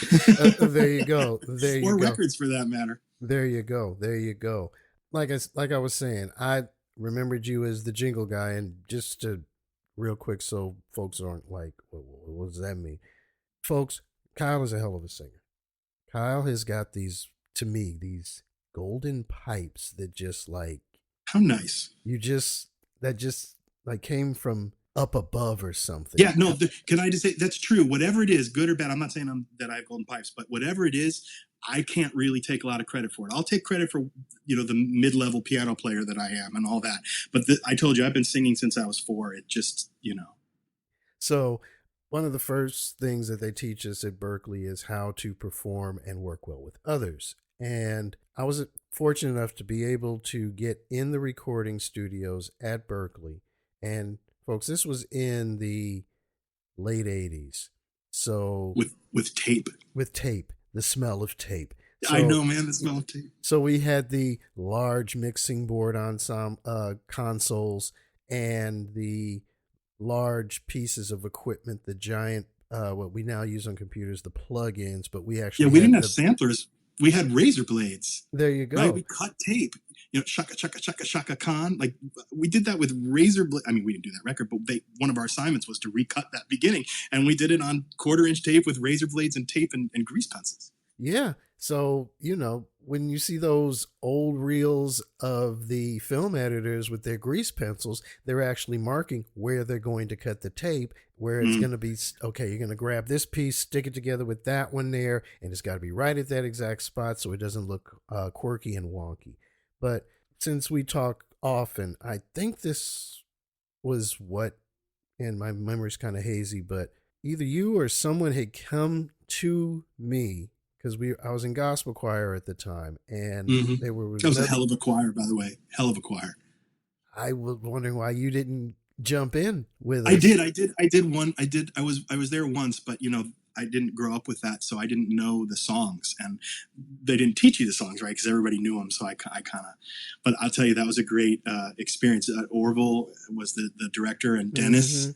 There you go. Or records for that matter. There you go. Like I was saying, I remembered you as the jingle guy, and just to real quick, so folks aren't like, what does that mean? Folks, Kyle is a hell of a singer. Kyle has got these golden pipes that just like... How nice. That just like came from up above or something. Yeah, no, can I just say, that's true. Whatever it is, good or bad, I'm not saying that I have golden pipes, but whatever it is, I can't really take a lot of credit for it. I'll take credit for, the mid-level piano player that I am and all that. But I told you, I've been singing since I was 4. It just, So one of the first things that they teach us at Berkeley is how to perform and work well with others. And I was fortunate enough to be able to get in the recording studios at Berkeley. And folks, this was in the late 80s. So with tape. With tape. The smell of tape. So, I know, man, the smell of tape. So we had the large mixing board consoles and the large pieces of equipment, the giant, what we now use on computers, the plugins, but we actually... Yeah, we didn't have samplers. We had razor blades. There you go. Right? We cut tape. Shaka, shaka, shaka, shaka Khan. Like, we did that with razor blade. I mean, we didn't do that record, but one of our assignments was to recut that beginning. And we did it on 1/4-inch tape with razor blades and tape and grease pencils. Yeah. So, when you see those old reels of the film editors with their grease pencils, they're actually marking where they're going to cut the tape, where it's going to be, okay, you're going to grab this piece, stick it together with that one there, and it's got to be right at that exact spot so it doesn't look quirky and wonky. But since we talk often, I think this was what, and my memory's kind of hazy, but either you or someone had come to me, because I was in gospel choir at the time, and they were... That was a hell of a choir, by the way. Hell of a choir. I was wondering why you didn't jump in with us. I did. I was there once, but I didn't grow up with that, so I didn't know the songs, and they didn't teach you the songs, right? Because everybody knew them. So I kind of, but I'll tell you, that was a great experience. Orville was the director, and Dennis.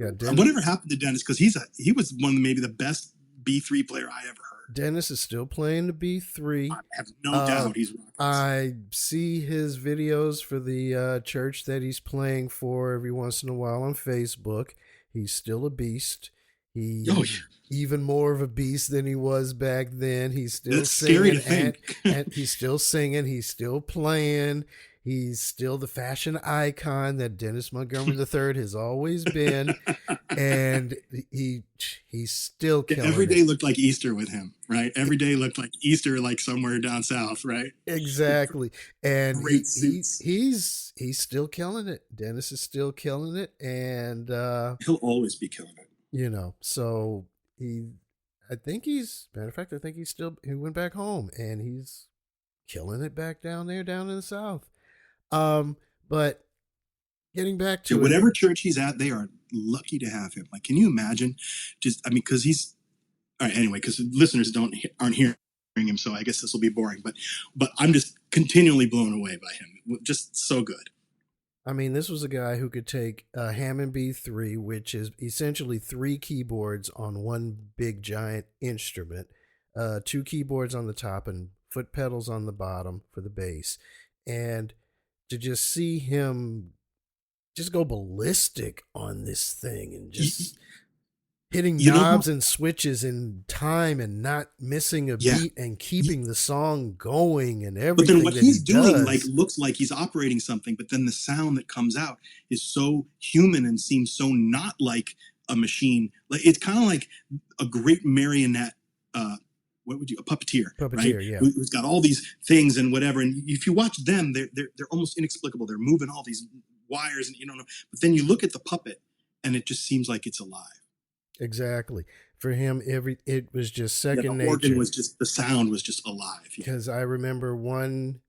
Yeah, Dennis. Whatever happened to Dennis? Because he was one of maybe the best B3 player I ever heard. Dennis is still playing the B3. I have no doubt he's rocking. I see his videos for the church that he's playing for every once in a while on Facebook. He's still a beast. He's even more of a beast than he was back then. He's still That's singing. Scary to think. and he's still singing. He's still playing. He's still the fashion icon that Dennis Montgomery III has always been. And he's still killing Every day it. looked like Easter with him, right? Every day looked like Easter, like somewhere down south, right? Exactly. And Great suits. he's still killing it. Dennis is still killing it. And he'll always be killing it. so I think matter of fact, I think he went back home and he's killing it back down there, down in the South. But getting back to whatever church he's at, they are lucky to have him. Like, can you imagine? Because he's all right. Anyway, because listeners aren't hearing him, so I guess this will be boring. But I'm just continually blown away by him. Just so good. I mean, this was a guy who could take a Hammond B3, which is essentially 3 keyboards on one big giant instrument, 2 keyboards on the top and foot pedals on the bottom for the bass, and to just see him just go ballistic on this thing and just hitting knobs and switches in time and not missing a beat and keeping the song going and everything. But then what he's doing looks like he's operating something, but then the sound that comes out is so human and seems so not like a machine. Like, it's kind of like a great marionette. A puppeteer, right? Yeah. Who's got all these things and whatever. And if you watch them, they're almost inexplicable. They're moving all these wires and you don't know. But then you look at the puppet and it just seems like it's alive. Exactly. For him, it was just second nature. The organ the sound was just alive. Because I remember one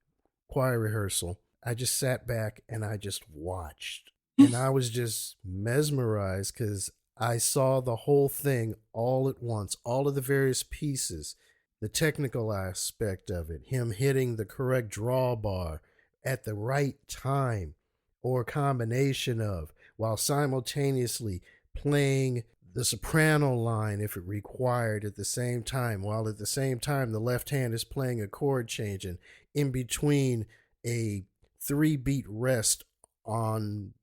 choir rehearsal, I just sat back and I just watched. And I was just mesmerized because I saw the whole thing all at once, all of the various pieces, the technical aspect of it, him hitting the correct drawbar at the right time or combination of, while simultaneously playing the soprano line if it required at the same time, while at the same time the left hand is playing a chord change, and in between a 3-beat rest on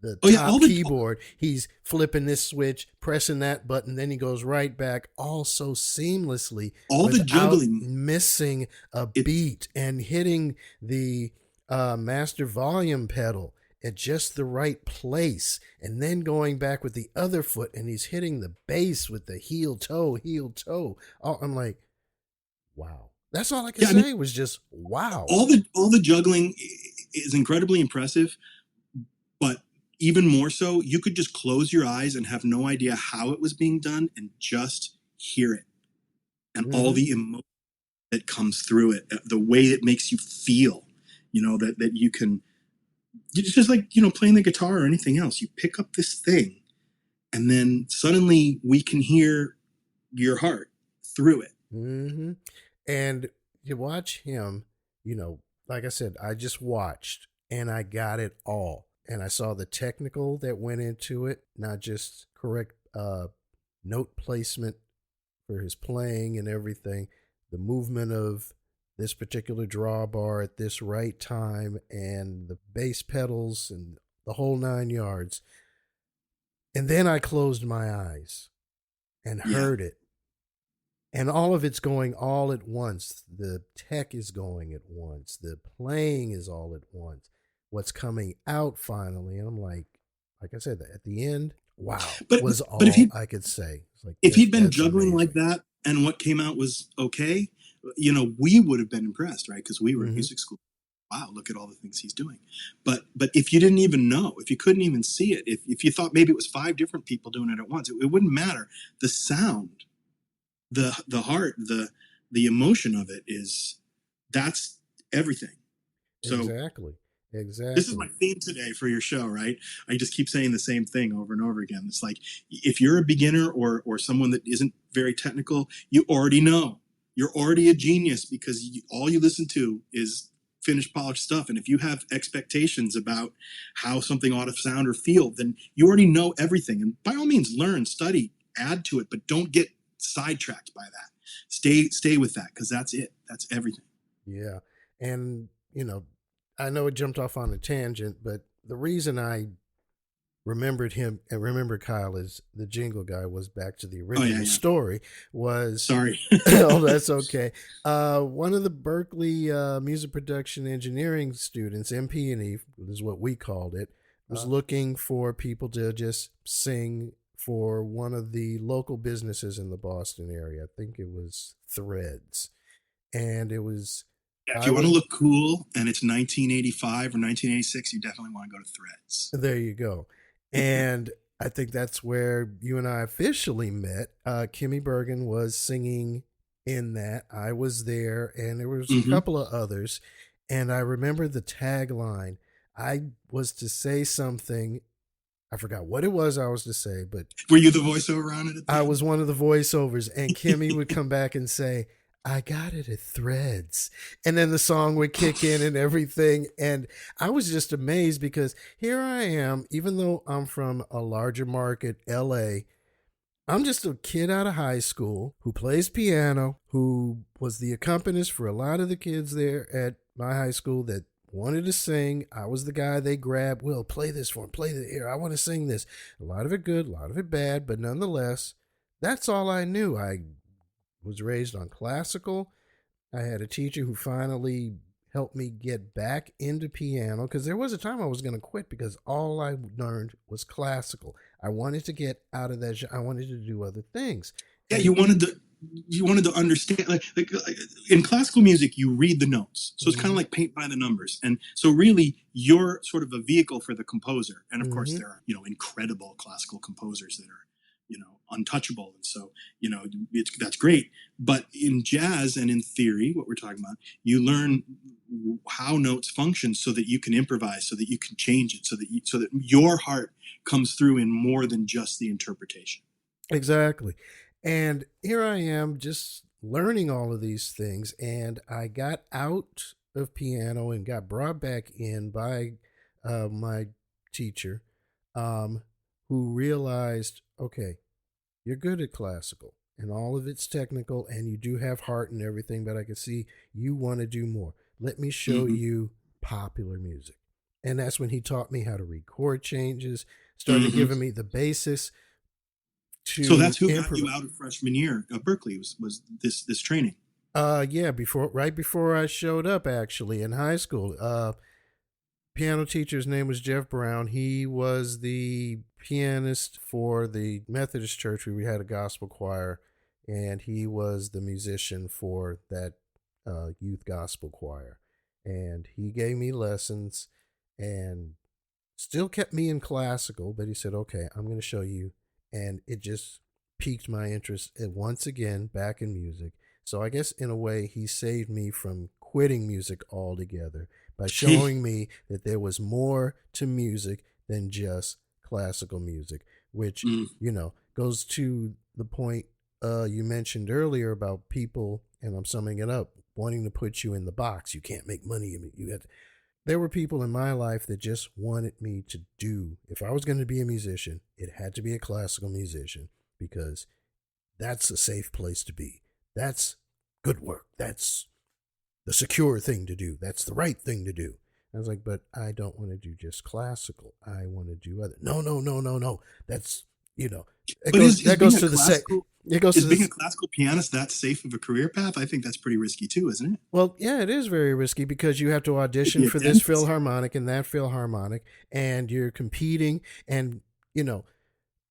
the top keyboard, he's flipping this switch, pressing that button, then he goes right back, all so seamlessly, all the juggling, missing a beat, and hitting the master volume pedal at just the right place, and then going back with the other foot, and he's hitting the bass with the heel toe. Oh, I'm like, wow. That's all I could say was just wow. All the juggling is incredibly impressive, but even more so, you could just close your eyes and have no idea how it was being done and just hear it. And all the emotion that comes through it, the way it makes you feel, that you can, it's just like, playing the guitar or anything else. You pick up this thing and then suddenly we can hear your heart through it. Mm-hmm. And you watch him, like I said, I just watched and I got it all. And I saw the technical that went into it, not just correct note placement for his playing and everything, the movement of this particular drawbar at this right time and the bass pedals and the whole 9 yards. And then I closed my eyes and heard it. And all of it's going all at once. The tech is going at once. The playing is all at once. What's coming out finally, and I'm like I said, at the end, wow, was all I could say. Like, if he'd been juggling like that and what came out was okay, we would have been impressed, right? Because we were in music school. Wow, look at all the things he's doing. But if you didn't even know, if you couldn't even see it, if you thought maybe it was 5 different people doing it at once, it wouldn't matter. The sound, the heart, the emotion of it that's everything. So Exactly. This is my theme today for your show, right? I just keep saying the same thing over and over again. It's like, if you're a beginner or someone that isn't very technical, you already know. You're already a genius because all you listen to is finished, polished stuff. And if you have expectations about how something ought to sound or feel, then you already know everything. And by all means, learn, study, add to it, but don't get sidetracked by that. Stay with that, because that's it. That's everything. Yeah. And, I know it jumped off on a tangent, but the reason I remembered him and remember Kyle as the jingle guy was back to the original story was... Sorry. Oh, that's okay. One of the Berkeley music production engineering students, MP&E is what we called it, was looking for people to just sing for one of the local businesses in the Boston area. I think it was Threads. And it was... If you want to look cool and it's 1985 or 1986, you definitely want to go to Threads. There you go. And I think that's where you and I officially met. Kimmy Bergen was singing in that. I was there, and there was a Mm-hmm. couple of others. And I remember the tagline. I was to say something. I forgot what it was I was to say, but Were you the voiceover on it at the I end? was one of the voiceovers, and Kimmy would come back and say, I got it at Threads. And then the song would kick in and everything. And I was just amazed because here I am, even though I'm from a larger market, LA, I'm just a kid out of high school who plays piano, who was the accompanist for a lot of the kids there at my high school that wanted to sing. I was the guy they grabbed. Will, play this for him. Play the here. I want to sing this. A lot of it good, a lot of it bad, but nonetheless, that's all I knew. I was raised on classical. I had a teacher who finally helped me get back into piano because there was a time I was going to quit because all I learned was classical. I wanted to get out of that. I wanted to do other things. Yeah, you wanted to understand, like in classical music, you read the notes, so it's kind of like paint by the numbers, and so really you're sort of a vehicle for the composer. And of course, there are incredible classical composers that are untouchable, and so that's great. But in jazz and in theory, what we're talking about, you learn how notes function so that you can improvise, so that you can change it, so that your heart comes through in more than just the interpretation. Exactly. And here I am just learning all of these things. And I got out of piano and got brought back in by my teacher, who realized, okay, you're good at classical and all of it's technical and you do have heart and everything, but I can see you want to do more. Let me show you popular music. And that's when he taught me how to read chord changes, started giving me the basis. So that's who got you out of freshman year of Berkeley was this training. Yeah, right before I showed up, actually, in high school. Piano teacher's name was Jeff Brown. He was the pianist for the Methodist church. We had a gospel choir, and he was the musician for that youth gospel choir. And he gave me lessons and still kept me in classical, but he said, okay, I'm going to show you. And it just piqued my interest once again back in music. So I guess in a way he saved me from quitting music altogether by showing me that there was more to music than just classical music, which, goes to the point you mentioned earlier about people, and I'm summing it up, wanting to put you in the box. You can't make money. There were people in my life that just wanted me to do, if I was going to be a musician, it had to be a classical musician because that's a safe place to be. That's good work. That's the secure thing to do. That's the right thing to do. I was like, but I don't want to do just classical. I want to do other. No. That's, that goes to the set. Is being a classical pianist that safe of a career path? I think that's pretty risky too, isn't it? Well, yeah, it is very risky because you have to audition for this Philharmonic and that Philharmonic, and you're competing. And,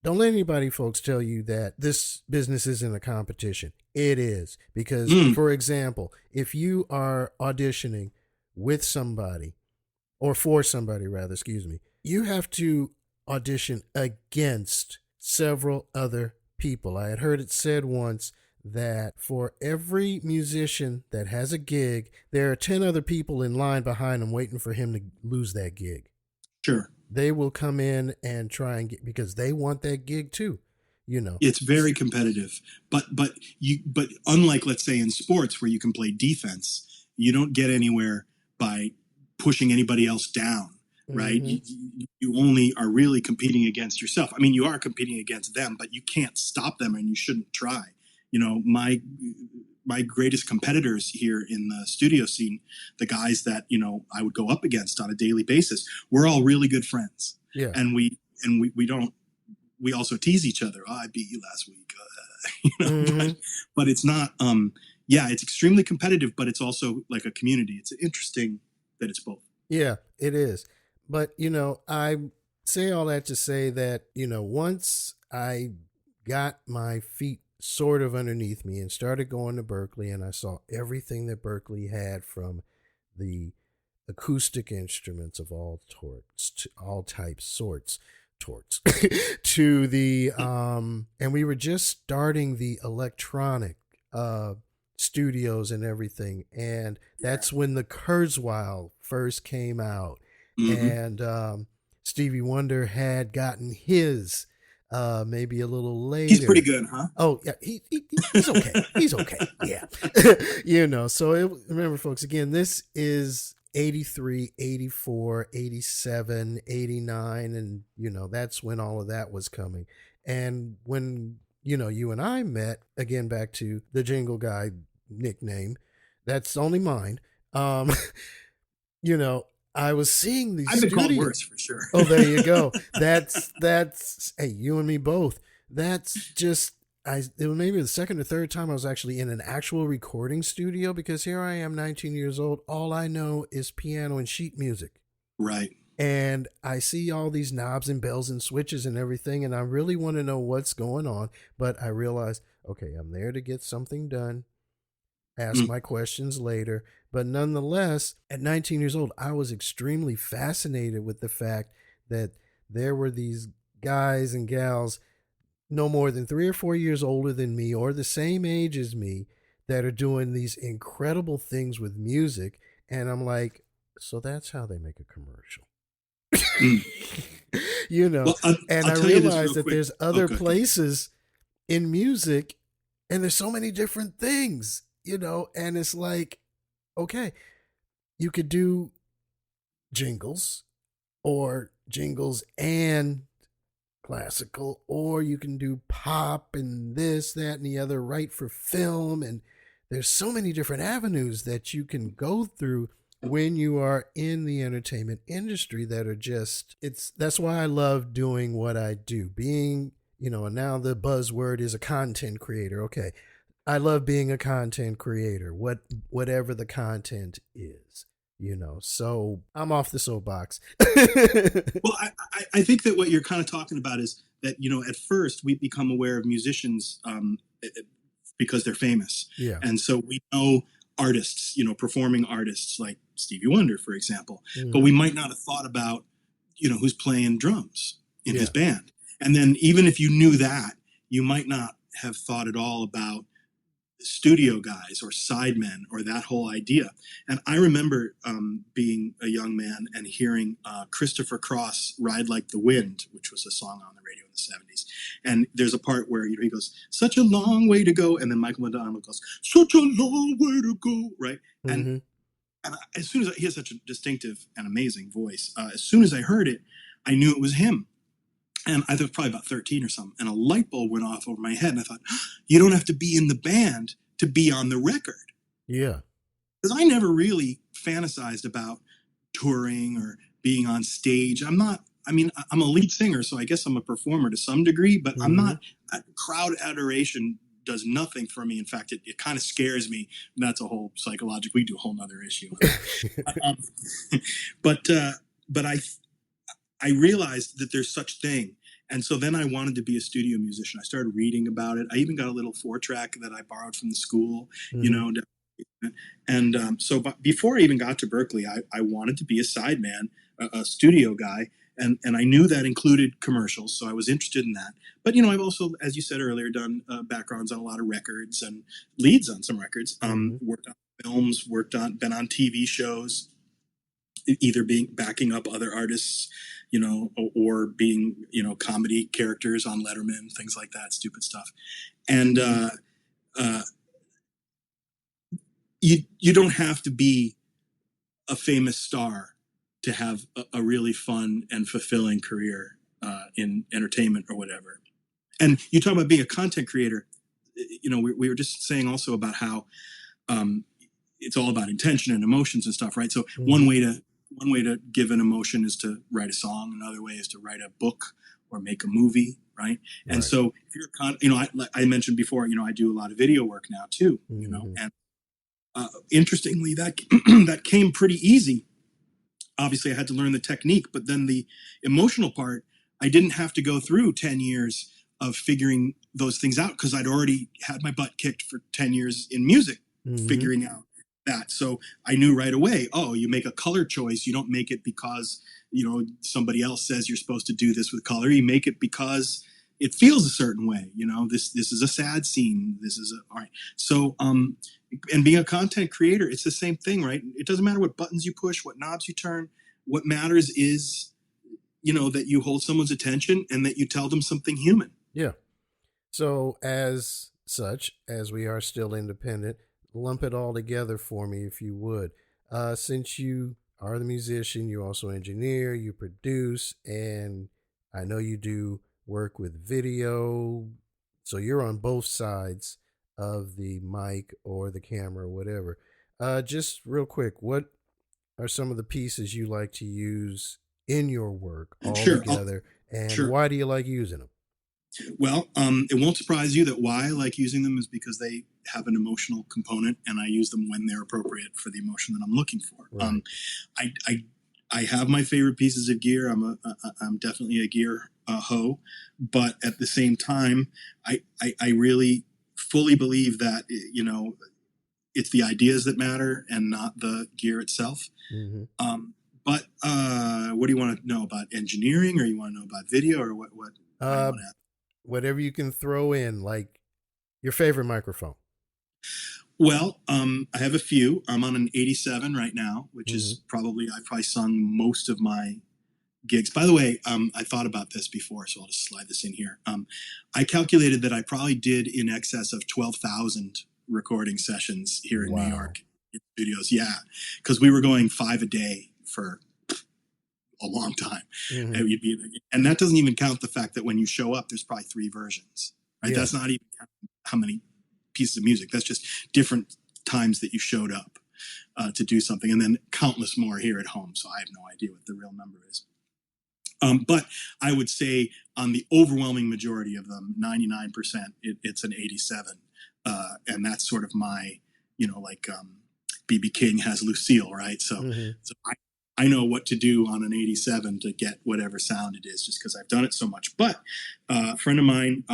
don't let anybody, folks, tell you that this business isn't a competition. It is. Because, for example, if you are auditioning with somebody, or for somebody, rather, you have to audition against several other people. I had heard it said once that for every musician that has a gig, there are 10 other people in line behind him waiting for him to lose that gig. Sure. They will come in and try and get, because they want that gig too. It's very competitive, but unlike, let's say, in sports where you can play defense, you don't get anywhere by pushing anybody else down, right? You only are really competing against yourself. I mean, you are competing against them, but you can't stop them, and you shouldn't try. My greatest competitors here in the studio scene, the guys that I would go up against on a daily basis, we're all really good friends. Yeah, and we don't. We also tease each other. Oh, I beat you last week, but it's not. It's extremely competitive, but it's also like a community. It's interesting that it's both. Yeah, it is. But I say all that to say that once I got my feet sort of underneath me and started going to Berkeley, and I saw everything that Berkeley had, from the acoustic instruments of all types, sorts, torts to the and we were just starting the electronic studios and everything, and that's when the Kurzweil first came out. And Stevie Wonder had gotten his maybe a little later. He's pretty good, huh? Oh yeah, he's okay. He's okay. Yeah. So remember, folks, again, this is 83, 84, 87, 89, and that's when all of that was coming. And when you and I met, again, back to the Jingle Guy nickname, that's only mine. I was seeing these. I've been called worse for sure. Oh, there you go. That's hey, you and me both. That's just it was maybe the second or third time I was actually in an actual recording studio, because here I am, 19 years old. All I know is piano and sheet music. Right. And I see all these knobs and bells and switches and everything, and I really want to know what's going on. But I realized, okay, I'm there to get something done. Ask my questions later. But nonetheless, at 19 years old, I was extremely fascinated with the fact that there were these guys and gals no more than 3 or 4 years older than me, or the same age as me, that are doing these incredible things with music. And I'm like, so that's how they make a commercial. Well, and I realized that there's other places in music, and there's so many different things, and it's like, okay, you could do jingles and classical, or you can do pop and this, that, and the other, right, for film. And there's so many different avenues that you can go through when you are in the entertainment industry that are just, that's why I love doing what I do. Being, and now the buzzword is a content creator. Okay. I love being a content creator, whatever the content is, so I'm off the soapbox. Well, I think that what you're kind of talking about is that, at first we become aware of musicians because they're famous. Yeah. And so we know artists, performing artists like Stevie Wonder, for example, but we might not have thought about, who's playing drums in his band. And then even if you knew that, you might not have thought at all about studio guys or sidemen or that whole idea. And I remember being a young man and hearing Christopher Cross Ride Like the Wind, which was a song on the radio in the 70s. And there's a part where he goes, such a long way to go. And then Michael McDonald goes, such a long way to go. Right. And as soon as he has such a distinctive and amazing voice, as soon as I heard it, I knew it was him. And I was probably about 13 or something, and a light bulb went off over my head. And I thought, you don't have to be in the band to be on the record. Yeah. Because I never really fantasized about touring or being on stage. I'm a lead singer, so I guess I'm a performer to some degree, but I'm not, crowd adoration does nothing for me. In fact, it kind of scares me. And that's a whole psychological, we do a whole nother issue. But I realized that there's such thing. And so then I wanted to be a studio musician. I started reading about it. I even got a little 4-track that I borrowed from the school, And so before I even got to Berkeley, I wanted to be a sideman, a studio guy. And I knew that included commercials. So I was interested in that. But, I've also, as you said earlier, done backgrounds on a lot of records and leads on some records, worked on films, been on TV shows, either backing up other artists, or being, comedy characters on Letterman, things like that, stupid stuff. And you don't have to be a famous star to have a really fun and fulfilling career in entertainment or whatever. And you talk about being a content creator. We were just saying also about how it's all about intention and emotions and stuff, right? So one way to give an emotion is to write a song. Another way is to write a book or make a movie, right? And so if you're, I mentioned before, I do a lot of video work now too, and interestingly, that came pretty easy. Obviously, I had to learn the technique, but then the emotional part, I didn't have to go through 10 years of figuring those things out because I'd already had my butt kicked for 10 years in music, figuring out that. So I knew right away, oh, you make a color choice. You don't make it because, somebody else says you're supposed to do this with color. You make it because it feels a certain way. This is a sad scene. All right. So, and being a content creator, it's the same thing, right? It doesn't matter what buttons you push, what knobs you turn. What matters is, that you hold someone's attention and that you tell them something human. Yeah. So as such, as we are still independent, lump it all together for me, if you would. Since you are the musician, you also engineer, you produce, and I know you do work with video. So you're on both sides of the mic or the camera or whatever. Just real quick, what are some of the pieces you like to use in your work all together, and why do you like using them? Well, it won't surprise you that why I like using them is because they have an emotional component, and I use them when they're appropriate for the emotion that I'm looking for. Right. I have my favorite pieces of gear. I'm definitely a gear hoe, but at the same time, I really fully believe that it's the ideas that matter and not the gear itself. Mm-hmm. But what do you want to know about engineering, or you want to know about video, or what? Whatever you can throw in, like your favorite microphone. Well, I have a few. I'm on an 87 right now, which is I've probably sung most of my gigs. By the way, I thought about this before, so I'll just slide this in here. I calculated that I probably did in excess of 12,000 recording sessions here in New York in studios. Yeah, because we were going 5 a day for a long time. Mm-hmm. And that doesn't even count the fact that when you show up, there's probably 3 versions. Right? Yeah. That's not even counting how many pieces of music. That's just different times that you showed up to do something, and then countless more here at home. So I have no idea what the real number is. But I would say on the overwhelming majority of them, 99%, it's an 87. And that's sort of my, B.B. King has Lucille, right? So, so I know what to do on an 87 to get whatever sound it is, just because I've done it so much. But a friend of mine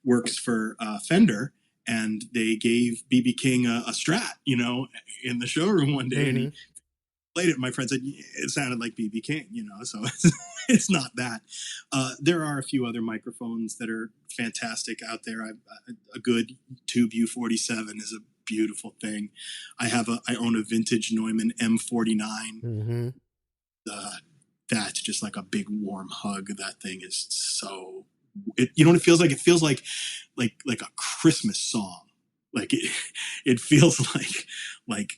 works for Fender, and they gave B.B. King a Strat, in the showroom one day, and he played it. My friend said it sounded like B.B. King, so it's not that. There are a few other microphones that are fantastic out there. A good Tube U47 is a beautiful thing. I own a vintage Neumann M49. That's just like a big warm hug. That thing is so. What it feels like? It feels like a Christmas song. Like it feels like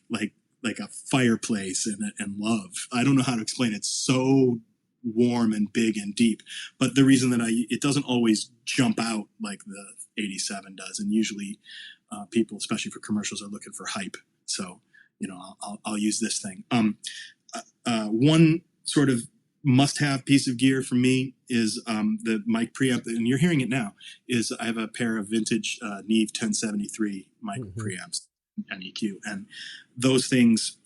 a fireplace and love. I don't know how to explain it. It's so warm and big and deep. But the reason that it doesn't always jump out like the 87 does, and usually people, especially for commercials, are looking for hype. So I'll use this thing. One sort of must-have piece of gear for me is the mic preamp, and you're hearing it now. Is I have a pair of vintage Neve 1073 mic preamps and EQ, and those things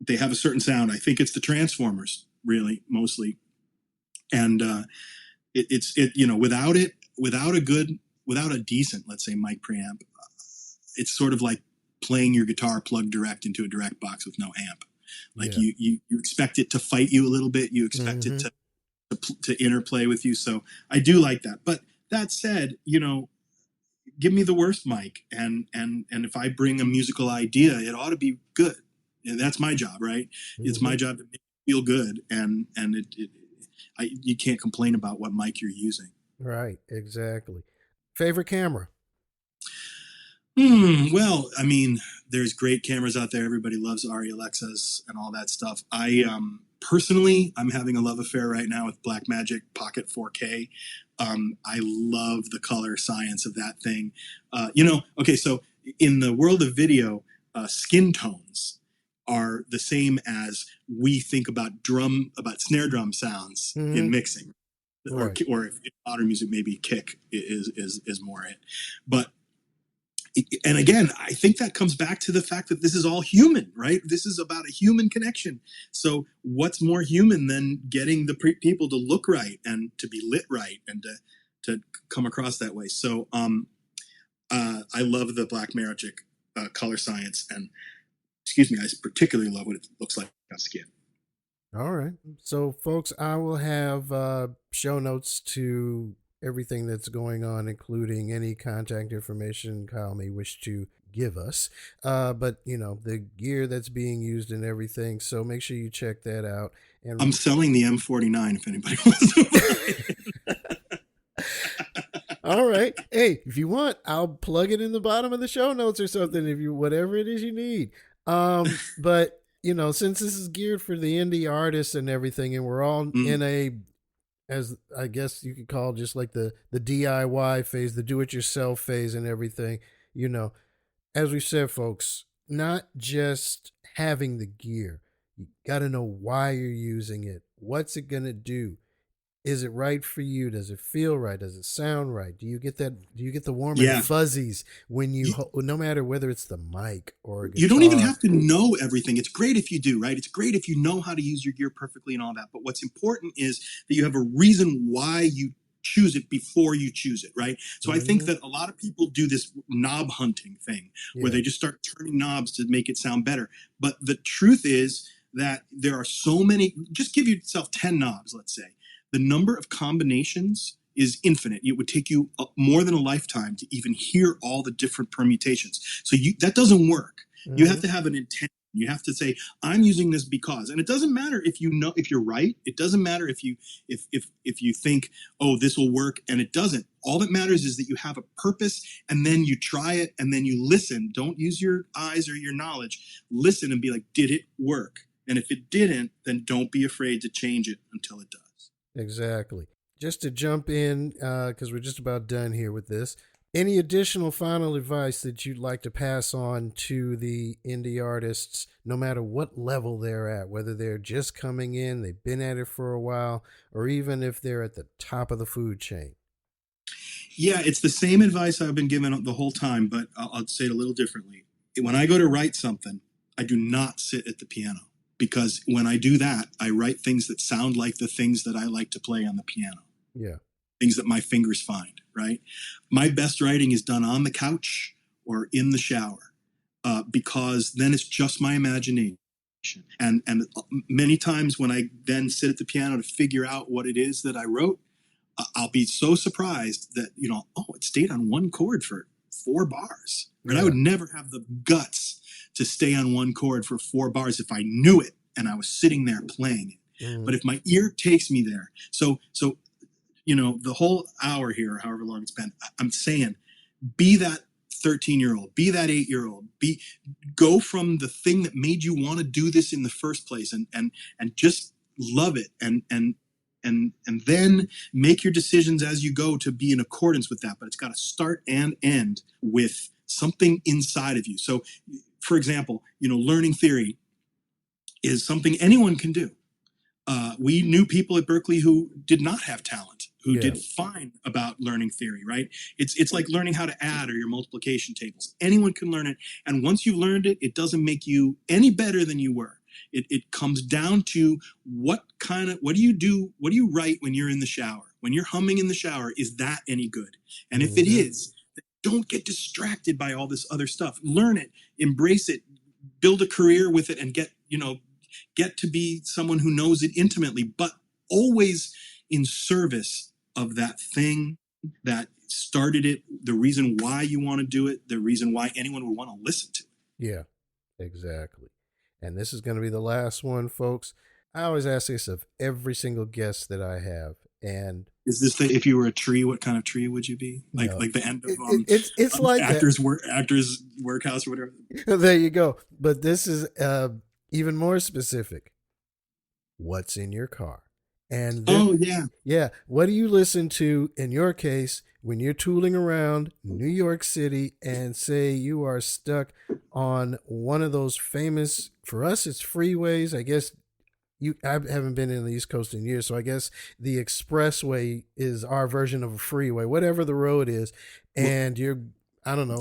they have a certain sound. I think it's the transformers, really, mostly, and without a decent, let's say, mic preamp, it's sort of like playing your guitar plugged direct into a direct box with no amp. Like you expect it to fight you a little bit. You expect it to interplay with you. So I do like that. But that said, give me the worst mic, and if I bring a musical idea, it ought to be good. And that's my job, right? It's my job to make it feel good, and you can't complain about what mic you're using. Right, exactly. Favorite camera? Well, I mean, there's great cameras out there. Everybody loves Arri Alexas and all that stuff. I personally, I'm having a love affair right now with Blackmagic Pocket 4K. I love the color science of that thing. Okay, so in the world of video, skin tones are the same as we think about snare drum sounds in mixing, or if modern music, maybe kick is more it, but. And again, I think that comes back to the fact that this is all human, right? This is about a human connection. So what's more human than getting the people to look right and to be lit right and to come across that way? So I love the Blackmagic color science. And excuse me, I particularly love what it looks like on skin. All right. So, folks, I will have show notes to everything that's going on, including any contact information Kyle may wish to give us. But, the gear that's being used and everything. So make sure you check that out. And I'm selling the M49 if anybody wants to buy it. All right. Hey, if you want, I'll plug it in the bottom of the show notes or something, whatever it is you need. But since this is geared for the indie artists and everything, and we're all in a, as I guess you could call just like the DIY phase, the do-it-yourself phase and everything, as we said, folks, not just having the gear. You got to know why you're using it. What's it going to do? Is it right for you? Does it feel right? Does it sound right? Do you get that? Do you get the warm and fuzzies when no matter whether it's the mic or a guitar? You don't even have to know everything. It's great if you do, right? It's great if you know how to use your gear perfectly and all that. But what's important is that you have a reason why you choose it before you choose it, right? So I think that a lot of people do this knob hunting thing where they just start turning knobs to make it sound better. But the truth is that there are so many, just give yourself 10 knobs, let's say. The number of combinations is infinite. It would take you more than a lifetime to even hear all the different permutations. So that doesn't work. You have to have an intent. You have to say, I'm using this because, and it doesn't matter if you're right. It doesn't matter if you think, oh, this will work, and it doesn't. All that matters is that you have a purpose, and then you try it, and then you listen. Don't use your eyes or your knowledge. Listen and be like, did it work? And if it didn't, then don't be afraid to change it until it does. Exactly. Just to jump in, because we're just about done here with this, any additional final advice that you'd like to pass on to the indie artists, no matter what level they're at, whether they're just coming in, they've been at it for a while, or even if they're at the top of the food chain? Yeah, it's the same advice I've been given the whole time, but I'll say it a little differently. When I go to write something, I do not sit at the piano. Because when I do that, I write things that sound like the things that I like to play on the piano. Yeah. Things that my fingers find, right? My best writing is done on the couch or in the shower because then it's just my imagination. And many times when I then sit at the piano to figure out what it is that I wrote, I'll be so surprised that, it stayed on one chord for 4 bars. Right? I would never have the guts to stay on one chord for 4 bars if I knew it and I was sitting there playing it. But if my ear takes me there, so the whole hour here, or however long it's been, I'm saying, be that 13-year-old, be that 8-year-old, go from the thing that made you want to do this in the first place, and just love it, and then make your decisions as you go to be in accordance with that. But it's got to start and end with something inside of you. So, for example, learning theory is something anyone can do. We knew people at Berkeley who did not have talent, who did fine about learning theory, right? It's like learning how to add or your multiplication tables. Anyone can learn it. And once you've learned it, it doesn't make you any better than you were. It comes down to what do you write when you're in the shower? When you're humming in the shower, is that any good? And if it is, don't get distracted by all this other stuff. Learn it, embrace it, build a career with it, and get to be someone who knows it intimately, but always in service of that thing that started it, the reason why you want to do it, the reason why anyone would want to listen to it. Yeah, exactly. And this is going to be the last one, folks. I always ask this of every single guest that I have. And is this if you were a tree, what kind of tree would you be? Like the end of it's like actors workhouse or whatever. There you go. But this is even more specific. What's in your car? And then, what do you listen to in your case when you're tooling around New York City and say you are stuck on one of those famous, for us it's freeways, I guess. I haven't been in the East Coast in years, so I guess the expressway is our version of a freeway, whatever the road is. And you're, I don't know,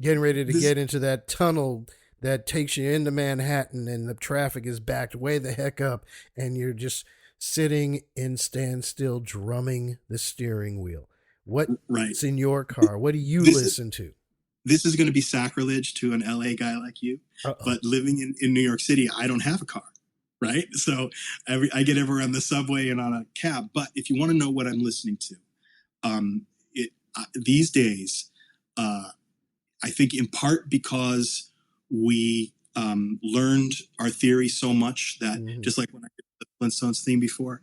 getting ready to get into that tunnel that takes you into Manhattan, and the traffic is backed way the heck up, and you're just sitting in standstill, drumming the steering wheel. What's in your car? What do you listen to? this is going to be sacrilege to an LA guy like you, but living in New York City, I don't have a car, right? So I get everywhere on the subway and on a cab. But if you want to know what I'm listening to, these days, I think in part because we learned our theory so much that just like when I did the Flintstones theme before,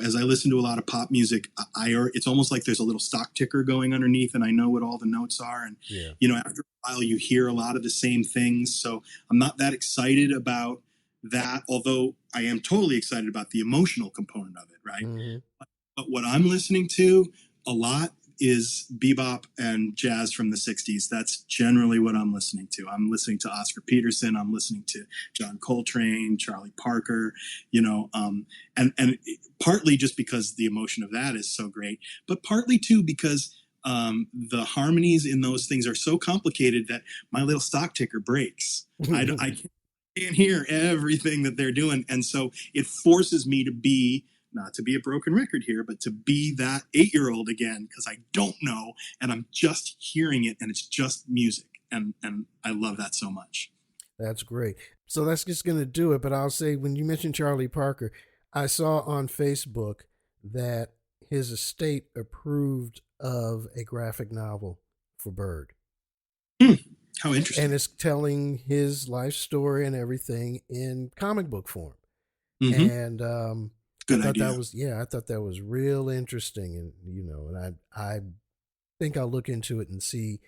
as I listen to a lot of pop music, it's almost like there's a little stock ticker going underneath and I know what all the notes are. And, after a while you hear a lot of the same things. So I'm not that excited about that, although I am totally excited about the emotional component of it, right? But what I'm listening to a lot is bebop and jazz from the 60s. That's generally what I'm listening to. I'm listening to Oscar Peterson. I'm listening to John Coltrane, Charlie Parker, and partly just because the emotion of that is so great, but partly too because the harmonies in those things are so complicated that my little stock ticker breaks. I can't hear everything that they're doing. And so it forces me to be, not to be a broken record here, but to be that 8-year-old again, because I don't know, and I'm just hearing it, and it's just music, and I love that so much. That's great. So that's just going to do it, but I'll say, when you mentioned Charlie Parker, I saw on Facebook that his estate approved of a graphic novel for Bird. How interesting. And it's telling his life story and everything in comic book form. And Good I thought idea. I thought that was real interesting, and I think I'll look into it and see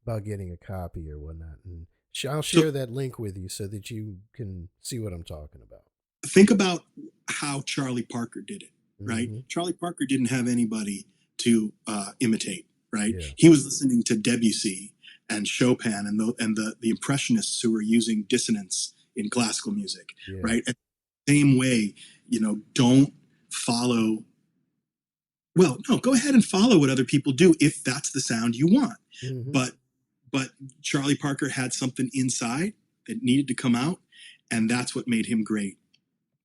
about getting a copy or whatnot, and I'll share that link with you so that you can see what I'm talking about. Think about how Charlie Parker did it, right? Charlie Parker didn't have anybody to imitate, right? Yeah. He was listening to Debussy and Chopin and the Impressionists who were using dissonance in classical music, right? And same way, don't follow. Well, no, go ahead and follow what other people do if that's the sound you want. But Charlie Parker had something inside that needed to come out, and that's what made him great.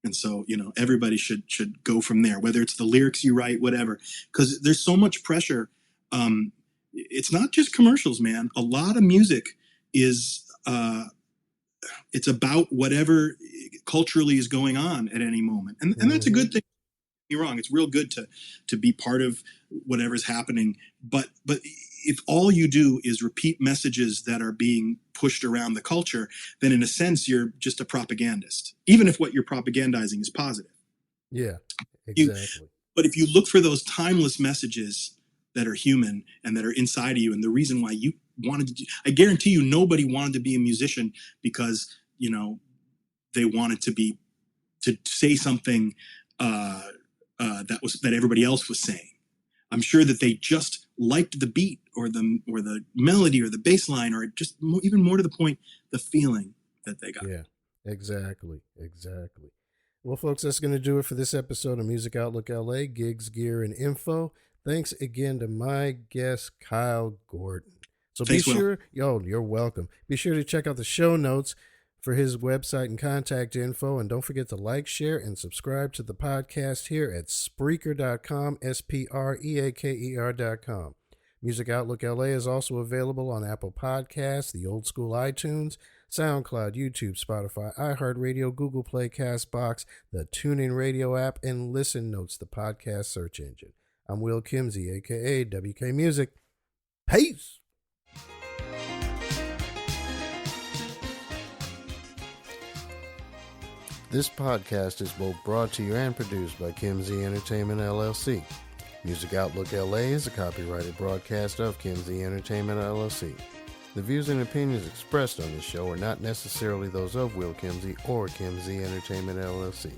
And so, everybody should go from there, whether it's the lyrics you write, whatever, because there's so much pressure. It's not just commercials, man. A lot of music is it's about whatever culturally is going on at any moment. And that's a good thing. You're wrong. It's real good to be part of whatever's happening. But if all you do is repeat messages that are being pushed around the culture, then in a sense, you're just a propagandist, even if what you're propagandizing is positive. Yeah, exactly. But if you look for those timeless messages that are human and that are inside of you, and the reason why you wanted to, I guarantee you, nobody wanted to be a musician because, they wanted to say something that everybody else was saying. I'm sure that they just liked the beat or the melody or the bass line, or just even more to the point, the feeling that they got. Yeah, exactly. Well, folks, that's going to do it for this episode of Music Outlook LA, Gigs, Gear, and Info. Thanks again to my guest, Kylegordon. So Thanks, be sure, you're welcome. Be sure to check out the show notes for his website and contact info. And don't forget to like, share, and subscribe to the podcast here at Spreaker.com, Spreaker.com. Music Outlook LA is also available on Apple Podcasts, the Old School iTunes, SoundCloud, YouTube, Spotify, iHeartRadio, Google Play, CastBox, the TuneIn Radio app, and Listen Notes, the podcast search engine. I'm Will Kimsey, a.k.a. WK Music. Peace! This podcast is both brought to you and produced by Kimsey Entertainment, LLC. Music Outlook LA is a copyrighted broadcast of Kimsey Entertainment, LLC. The views and opinions expressed on this show are not necessarily those of Will Kimsey or Kimsey Entertainment, LLC.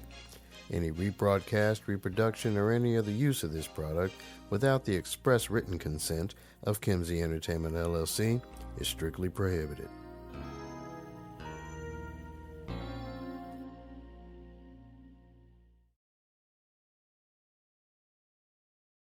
Any rebroadcast, reproduction, or any other use of this product without the express written consent of Kimsey Entertainment, LLC is strictly prohibited.